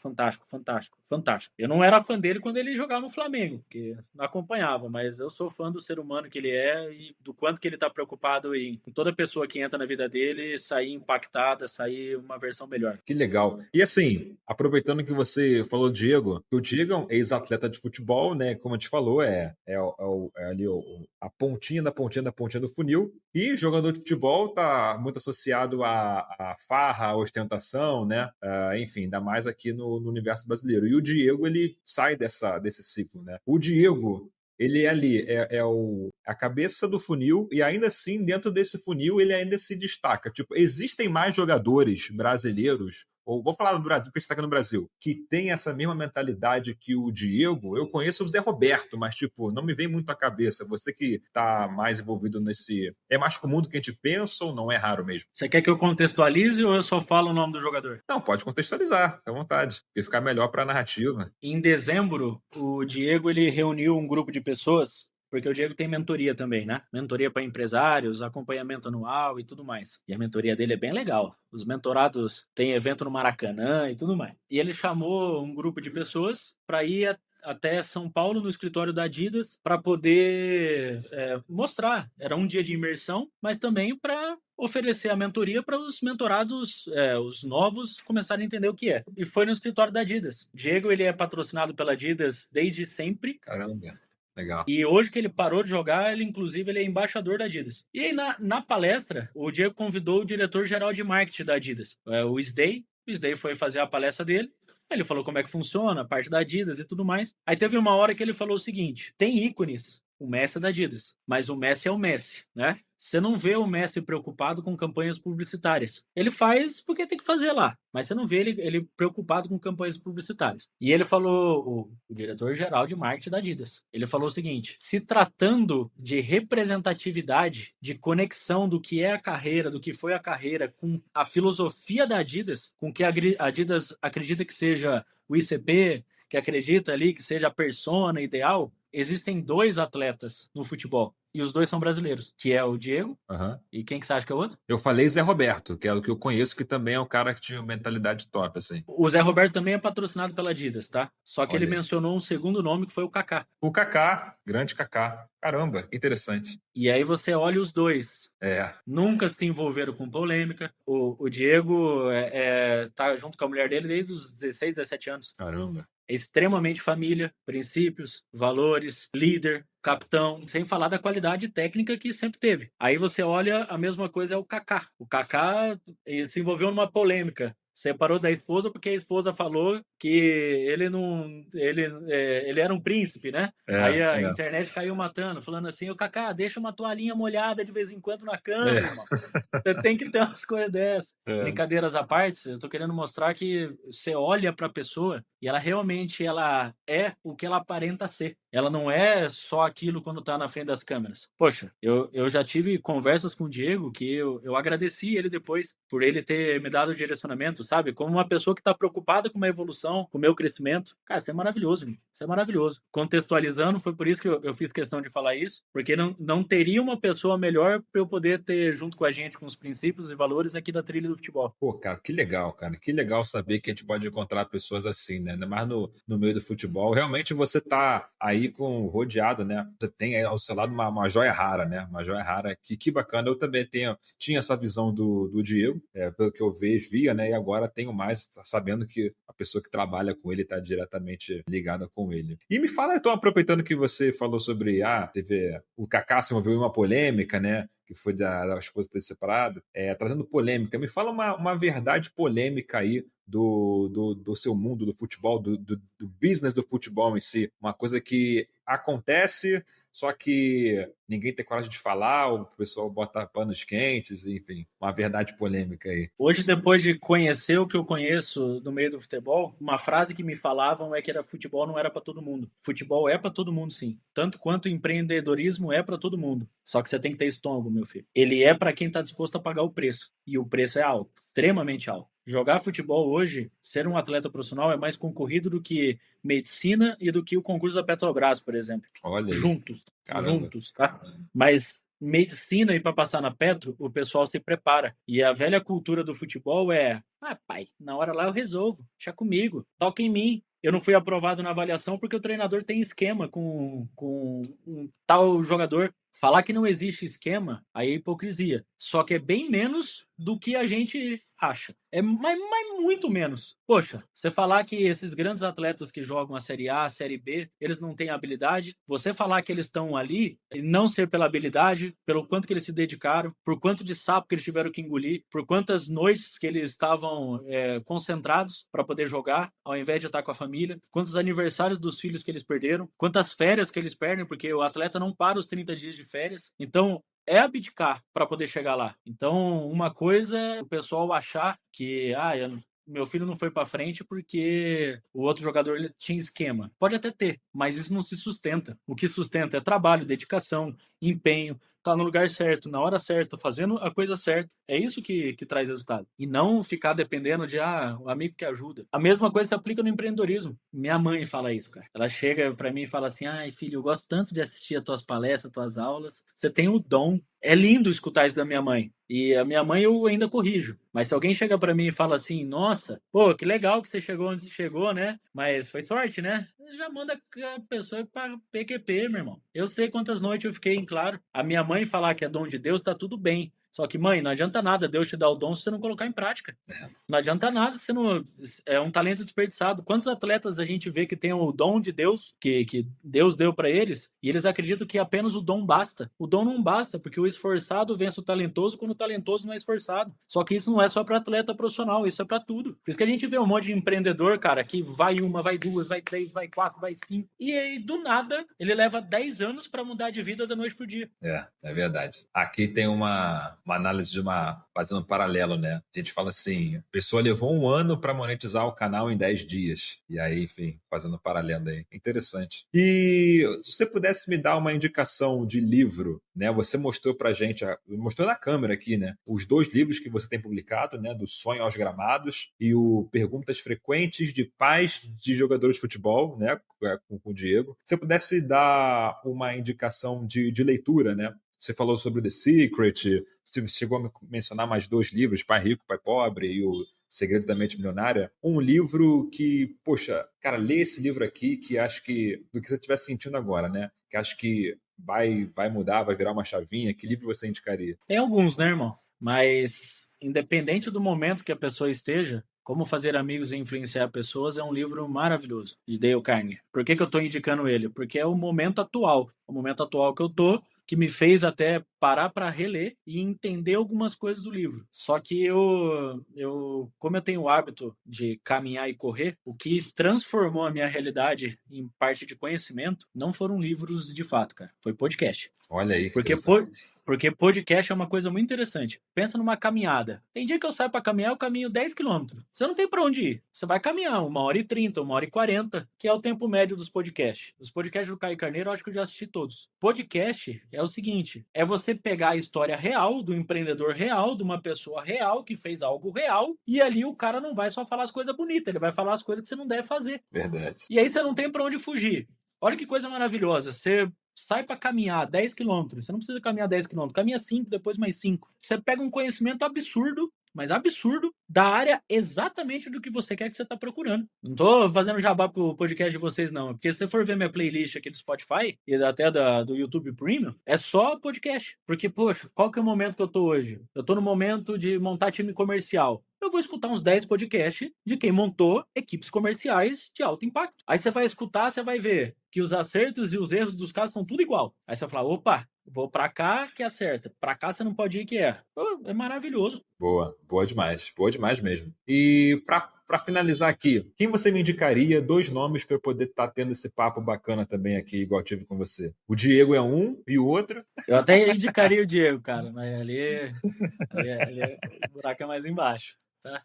Eu não era fã dele quando ele jogava no Flamengo, porque não acompanhava, mas eu sou fã do ser humano que ele é e do quanto que ele tá preocupado em toda pessoa que entra na vida dele sair impactada, sair uma versão melhor. Que legal. E assim, aproveitando que você falou do Diego, o Diego é um ex-atleta de futebol, né? Como a gente falou, é ali a pontinha do funil. E jogador de futebol tá muito associado à farra, à ostentação, né? Enfim, ainda mais aqui no universo brasileiro. E o Diego, ele sai desse ciclo, né? O Diego, ele é ali, a cabeça do funil, e ainda assim, dentro desse funil, ele ainda se destaca. Tipo, existem mais jogadores brasileiros, ou vou falar do Brasil, porque a gente está aqui no Brasil, que tem essa mesma mentalidade que o Diego. Eu conheço o Zé Roberto, mas, tipo, não me vem muito à cabeça. Você que está mais envolvido nesse... É mais comum do que a gente pensa ou não é raro mesmo? Você quer que eu contextualize ou eu só falo o nome do jogador? Não, pode contextualizar, fica à vontade. Porque ficar melhor para a narrativa. Em dezembro, o Diego ele reuniu um grupo de pessoas, porque o Diego tem mentoria também, né? Mentoria para empresários, acompanhamento anual e tudo mais. E a mentoria dele é bem legal. Os mentorados têm evento no Maracanã e tudo mais. E ele chamou um grupo de pessoas para ir até São Paulo, no escritório da Adidas, para poder mostrar. Era um dia de imersão, mas também para oferecer a mentoria para os mentorados, os novos, começarem a entender o que é. E foi no escritório da Adidas. Diego, ele é patrocinado pela Adidas desde sempre. Caramba. Legal. E hoje que ele parou de jogar, ele é embaixador da Adidas. E aí, na palestra, o Diego convidou o diretor-geral de marketing da Adidas, o Isdei. O Isdei foi fazer a palestra dele. Aí ele falou como é que funciona, a parte da Adidas e tudo mais. Aí teve uma hora que ele falou o seguinte, tem ícones, o Messi é da Adidas, mas o Messi é o Messi, né? Você não vê o Messi preocupado com campanhas publicitárias. Ele faz porque tem que fazer lá, mas você não vê ele preocupado com campanhas publicitárias. E ele falou, o diretor-geral de marketing da Adidas, ele falou o seguinte, se tratando de representatividade, de conexão do que é a carreira, do que foi a carreira com a filosofia da Adidas, com que a Adidas acredita que seja o ICP, que acredita ali que seja a persona ideal, existem 2 atletas no futebol. E os 2 são brasileiros, que é o Diego. E quem que você acha que é o outro? Eu falei Zé Roberto, que é o que eu conheço, que também é um cara que tinha uma mentalidade top, assim. O Zé Roberto também é patrocinado pela Adidas, tá? Só que ele mencionou um segundo nome, que foi o Kaká. O Kaká, grande Kaká. Caramba, que interessante. E aí você olha os 2. Nunca se envolveram com polêmica. O Diego tá junto com a mulher dele desde os 16, 17 anos. Caramba. É extremamente família, princípios, valores, líder, capitão, sem falar da qualidade técnica que sempre teve. Aí você olha, a mesma coisa é o Kaká. O Kaká se envolveu numa polêmica. Separou da esposa porque a esposa falou que ele era um príncipe, né? Aí a internet caiu matando, falando assim, o Kaká, deixa uma toalhinha molhada de vez em quando na cama, irmão. Você tem que ter umas coisas dessas. Brincadeiras à parte, eu tô querendo mostrar que você olha pra pessoa e ela realmente é o que ela aparenta ser. Ela não é só aquilo quando tá na frente das câmeras. Poxa, eu já tive conversas com o Diego que eu agradeci ele depois por ele ter me dado o direcionamento, sabe? Como uma pessoa que tá preocupada com a evolução, com o meu crescimento. Cara, isso é maravilhoso, gente. Isso é maravilhoso. Contextualizando, foi por isso que eu fiz questão de falar isso, porque não teria uma pessoa melhor para eu poder ter junto com a gente, com os princípios e valores aqui da trilha do futebol. Pô, cara. Que legal saber que a gente pode encontrar pessoas assim, né? Ainda mais no meio do futebol. Realmente você tá aí aí rodeado, né? Você tem ao seu lado uma joia rara, né? Uma joia rara que bacana. Eu também tinha essa visão do Diego, pelo que eu via, né? E agora tenho mais, sabendo que a pessoa que trabalha com ele está diretamente ligada com ele. E me fala, então, aproveitando que você falou sobre teve o Kaká se envolveu em uma polêmica, né? Que foi da esposa ter separado, trazendo polêmica. Me fala uma verdade polêmica aí do seu mundo do futebol, do business do futebol em si. Uma coisa que acontece, só que ninguém tem coragem de falar, o pessoal bota panos quentes, enfim, uma verdade polêmica aí. Hoje, depois de conhecer o que eu conheço do meio do futebol, uma frase que me falavam é que futebol não era para todo mundo. Futebol é para todo mundo, sim. Tanto quanto empreendedorismo é para todo mundo. Só que você tem que ter estômago, meu filho. Ele é para quem está disposto a pagar o preço. E o preço é alto, extremamente alto. Jogar futebol hoje, ser um atleta profissional é mais concorrido do que medicina e do que o concurso da Petrobras, por exemplo. Olha aí. Juntos, tá? Mas medicina e para passar na Petro, o pessoal se prepara. E a velha cultura do futebol pai, na hora lá eu resolvo. Deixa comigo, toca em mim. Eu não fui aprovado na avaliação porque o treinador tem esquema com um tal jogador. Falar que não existe esquema, aí é hipocrisia. Só que é bem menos do que a gente acha. Mas muito menos. Poxa, você falar que esses grandes atletas que jogam a Série A, a Série B, eles não têm habilidade, você falar que eles estão ali, e não ser pela habilidade, pelo quanto que eles se dedicaram, por quanto de sapo que eles tiveram que engolir, por quantas noites que eles estavam concentrados para poder jogar, ao invés de estar com a família, quantos aniversários dos filhos que eles perderam, quantas férias que eles perdem, porque o atleta não para os 30 dias de férias. Então, é abdicar para poder chegar lá. Então, uma coisa é o pessoal achar que meu filho não foi para frente porque o outro jogador ele tinha esquema. Pode até ter, mas isso não se sustenta. O que sustenta é trabalho, dedicação, empenho, tá no lugar certo, na hora certa, fazendo a coisa certa. É isso que traz resultado. E não ficar dependendo de o amigo que ajuda. A mesma coisa se aplica no empreendedorismo. Minha mãe fala isso, cara. Ela chega para mim e fala assim: ai, filho, eu gosto tanto de assistir as tuas palestras, as tuas aulas. Você tem o dom. É lindo escutar isso da minha mãe. E a minha mãe eu ainda corrijo. Mas se alguém chega para mim e fala assim: nossa, pô, que legal que você chegou onde chegou, né? Mas foi sorte, né? Já manda a pessoa para PQP, meu irmão. Eu sei quantas noites eu fiquei em claro. A minha mãe falar que é dom de Deus, tá tudo bem. Só que, mãe, não adianta nada Deus te dar o dom se você não colocar em prática. Não adianta nada se não. É um talento desperdiçado. Quantos atletas a gente vê que tem o dom de Deus, que Deus deu para eles, e eles acreditam que apenas o dom basta? O dom não basta, porque o esforçado vence o talentoso quando o talentoso não é esforçado. Só que isso não é só para atleta profissional, isso é para tudo. Por isso que a gente vê um monte de empreendedor, cara, que vai uma, vai duas, vai três, vai quatro, vai cinco, e aí, do nada, ele leva 10 anos para mudar de vida da noite pro dia. É verdade. Aqui tem uma análise fazendo um paralelo, né? A gente fala assim, a pessoa levou 1 ano para monetizar o canal em 10 dias. E aí, enfim, fazendo um paralelo aí. Interessante. E se você pudesse me dar uma indicação de livro, né? Você mostrou pra gente, mostrou na câmera aqui, né? Os 2 livros que você tem publicado, né? Do Sonho aos Gramados e o Perguntas Frequentes de Pais de Jogadores de Futebol, né? Com o Diego. Se você pudesse dar uma indicação de leitura, né? Você falou sobre The Secret, você chegou a mencionar mais 2 livros, Pai Rico, Pai Pobre e O Segredo da Mente Milionária. Um livro que, poxa, cara, lê esse livro aqui que acho que, do que você estiver sentindo agora, né? Que acho que vai mudar, vai virar uma chavinha. Que livro você indicaria? Tem alguns, né, irmão? Mas, independente do momento que a pessoa esteja, Como Fazer Amigos e Influenciar Pessoas é um livro maravilhoso, de Dale Carnegie. Por que eu estou indicando ele? Porque é o momento atual que eu tô, que me fez até parar para reler e entender algumas coisas do livro. Só que como eu tenho o hábito de caminhar e correr, o que transformou a minha realidade em parte de conhecimento não foram livros de fato, cara. Foi podcast. Olha aí que Porque podcast é uma coisa muito interessante. Pensa numa caminhada. Tem dia que eu saio para caminhar, eu caminho 10 quilômetros. Você não tem para onde ir. Você vai caminhar 1h30, 1h40, que é o tempo médio dos podcasts. Os podcasts do Caio Carneiro, eu acho que eu já assisti todos. Podcast é o seguinte, é você pegar a história real do empreendedor real, de uma pessoa real que fez algo real, e ali o cara não vai só falar as coisas bonitas, ele vai falar as coisas que você não deve fazer. Verdade. E aí você não tem para onde fugir. Olha que coisa maravilhosa. Você sai para caminhar 10 quilômetros. Você não precisa caminhar 10 quilômetros. Caminha 5, depois mais 5. Você pega um conhecimento absurdo mas absurdo, da área exatamente do que você quer que você tá procurando. Não tô fazendo jabá pro podcast de vocês, não. Porque se você for ver minha playlist aqui do Spotify e até do YouTube Premium, é só podcast. Porque, poxa, qual que é o momento que eu tô hoje? Eu tô no momento de montar time comercial. Eu vou escutar uns 10 podcasts de quem montou equipes comerciais de alto impacto. Aí você vai escutar, você vai ver que os acertos e os erros dos caras são tudo igual. Aí você vai falar, opa, vou pra cá que acerta. Pra cá você não pode ir que erra. Pô, é maravilhoso. Boa demais mesmo. E para finalizar aqui, quem você me indicaria 2 nomes para eu poder estar tendo esse papo bacana também aqui, igual eu tive com você? O Diego é um e o outro? Eu até indicaria o Diego, cara, mas o buraco é mais embaixo, tá?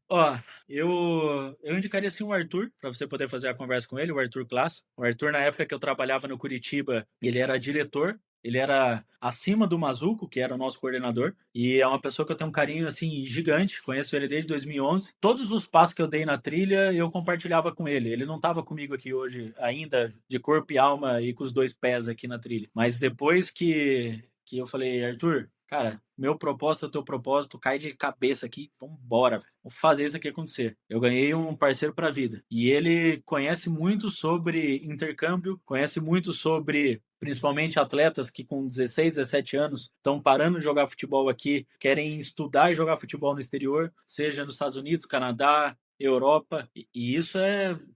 Ó, eu indicaria assim o Arthur, para você poder fazer a conversa com ele, o Arthur Class. O Arthur, na época que eu trabalhava no Curitiba, ele era diretor, ele era acima do Mazuco, que era o nosso coordenador, e é uma pessoa que eu tenho um carinho, assim, gigante, conheço ele desde 2011. Todos os passos que eu dei na trilha, eu compartilhava com ele. Ele não estava comigo aqui hoje ainda, de corpo e alma, e com os 2 pés aqui na trilha. Mas depois que eu falei, Arthur, cara, meu propósito é o teu propósito, cai de cabeça aqui, vambora, velho. Vamos fazer isso aqui acontecer. Eu ganhei um parceiro pra vida. E ele conhece muito sobre intercâmbio, conhece muito sobre, principalmente, atletas que com 16, 17 anos estão parando de jogar futebol aqui, querem estudar e jogar futebol no exterior, seja nos Estados Unidos, Canadá, Europa, e isso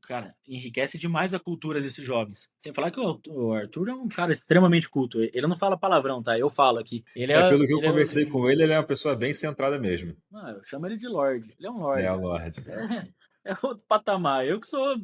cara, enriquece demais a cultura desses jovens. Sem falar que o Arthur é um cara extremamente culto. Ele não fala palavrão, tá? Eu falo aqui. Pelo que eu conversei com ele, ele é uma pessoa bem centrada mesmo. Não, eu chamo ele de Lorde. Ele é um Lorde. É, o Lorde. É outro patamar. Eu que sou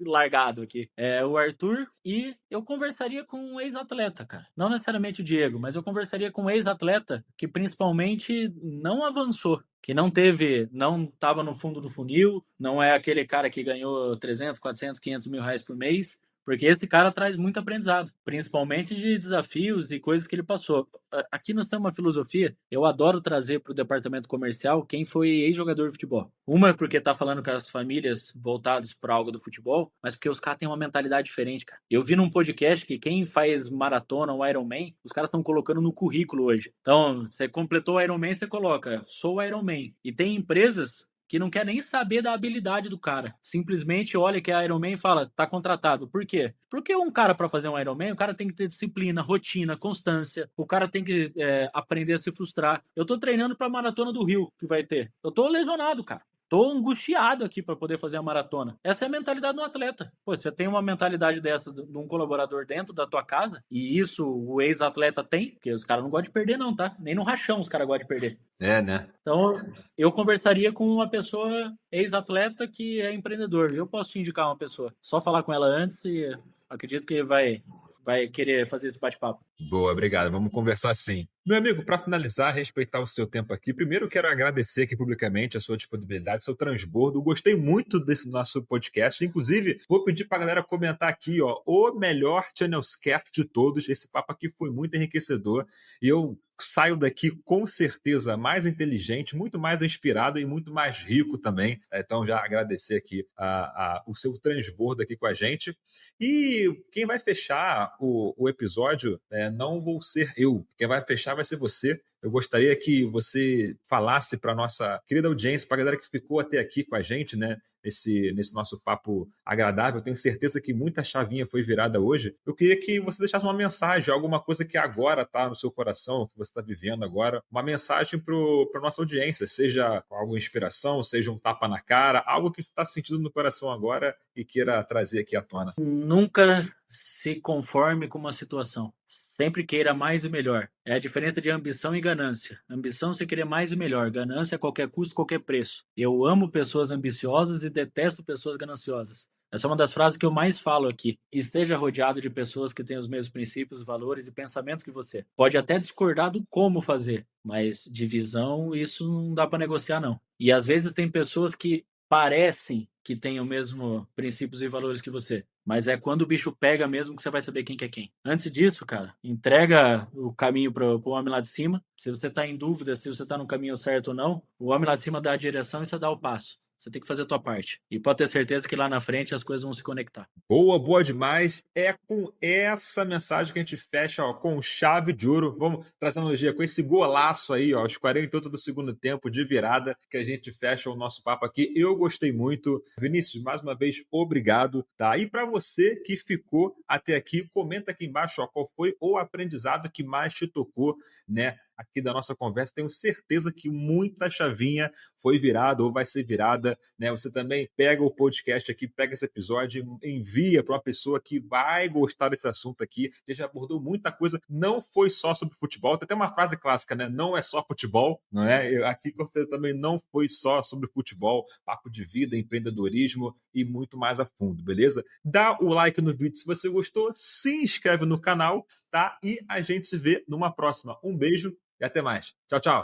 largado aqui. É o Arthur, e eu conversaria com um ex-atleta, cara. Não necessariamente o Diego, mas eu conversaria com um ex-atleta que principalmente não avançou. Que não estava no fundo do funil, não é aquele cara que ganhou 300, 400, 500 mil reais por mês, porque esse cara traz muito aprendizado, principalmente de desafios e coisas que ele passou. Aqui nós temos uma filosofia, eu adoro trazer para o departamento comercial quem foi ex-jogador de futebol. Uma é porque tá falando com as famílias voltadas para algo do futebol, mas porque os caras têm uma mentalidade diferente, cara. Eu vi num podcast que quem faz maratona ou Ironman, os caras estão colocando no currículo hoje. Então, você completou o Ironman, você coloca, sou Ironman. E tem empresas que não quer nem saber da habilidade do cara. Simplesmente olha que é Ironman e fala, tá contratado. Por quê? Porque um cara, para fazer um Ironman, o cara tem que ter disciplina, rotina, constância. O cara tem que aprender a se frustrar. Eu tô treinando pra Maratona do Rio, que vai ter. Eu tô lesionado, cara. Tô angustiado aqui para poder fazer a maratona. Essa é a mentalidade do atleta. Pô, você tem uma mentalidade dessa de um colaborador dentro da tua casa, e isso o ex-atleta tem, porque os caras não gostam de perder não, tá? Nem no rachão os caras gostam de perder. É, né? Então, eu conversaria com uma pessoa ex-atleta que é empreendedor. Eu posso te indicar uma pessoa. Só falar com ela antes e acredito que vai querer fazer esse bate-papo. Boa, obrigado. Vamos conversar sim. Meu amigo, para finalizar, respeitar o seu tempo aqui, primeiro eu quero agradecer aqui publicamente a sua disponibilidade, seu transbordo. Gostei muito desse nosso podcast. Inclusive, vou pedir para a galera comentar aqui, ó, o melhor Channelscast de todos. Esse papo aqui foi muito enriquecedor e eu saio daqui com certeza mais inteligente, muito mais inspirado e muito mais rico também. Então, já agradecer aqui o seu transbordo aqui com a gente. E quem vai fechar o episódio não vou ser eu. Quem vai fechar vai ser você. Eu gostaria que você falasse para a nossa querida audiência, para a galera que ficou até aqui com a gente, né? Nesse nosso papo agradável. Eu tenho certeza que muita chavinha foi virada hoje. Eu queria que você deixasse uma mensagem, alguma coisa que agora está no seu coração, que você está vivendo agora, uma mensagem para a nossa audiência, seja alguma inspiração, seja um tapa na cara, algo que você está sentindo no coração agora e queira trazer aqui à tona. Nunca se conforme com uma situação. Sempre queira mais e melhor. É a diferença de ambição e ganância. Ambição você querer mais e melhor. Ganância a qualquer custo, qualquer preço. Eu amo pessoas ambiciosas e detesto pessoas gananciosas. Essa é uma das frases que eu mais falo aqui. Esteja rodeado de pessoas que têm os mesmos princípios, valores e pensamentos que você. Pode até discordar do como fazer, mas de visão isso não dá para negociar não. E às vezes tem pessoas que parecem que têm os mesmos princípios e valores que você. Mas é quando o bicho pega mesmo que você vai saber quem que é quem. Antes disso, cara, entrega o caminho pro homem lá de cima. Se você tá em dúvida se você tá no caminho certo ou não, o homem lá de cima dá a direção e você dá o passo. Você tem que fazer a tua parte. E pode ter certeza que lá na frente as coisas vão se conectar. Boa, boa demais. É com essa mensagem que a gente fecha, ó, com chave de ouro. Vamos trazer analogia com esse golaço aí, ó, aos 48 do segundo tempo de virada, que a gente fecha o nosso papo aqui. Eu gostei muito. Vinícius, mais uma vez, obrigado, tá? E para você que ficou até aqui, comenta aqui embaixo, ó, qual foi o aprendizado que mais te tocou, né, aqui da nossa conversa. Tenho certeza que muita chavinha foi virada ou vai ser virada, né? Você também pega o podcast aqui, pega esse episódio, envia para uma pessoa que vai gostar desse assunto aqui. A gente já abordou muita coisa, não foi só sobre futebol. Tem até uma frase clássica, né? Não é só futebol, não é? Aqui com você também não foi só sobre futebol, papo de vida, empreendedorismo e muito mais a fundo, beleza? Dá o like no vídeo se você gostou, se inscreve no canal, tá? E a gente se vê numa próxima. Um beijo e até mais. Tchau, tchau.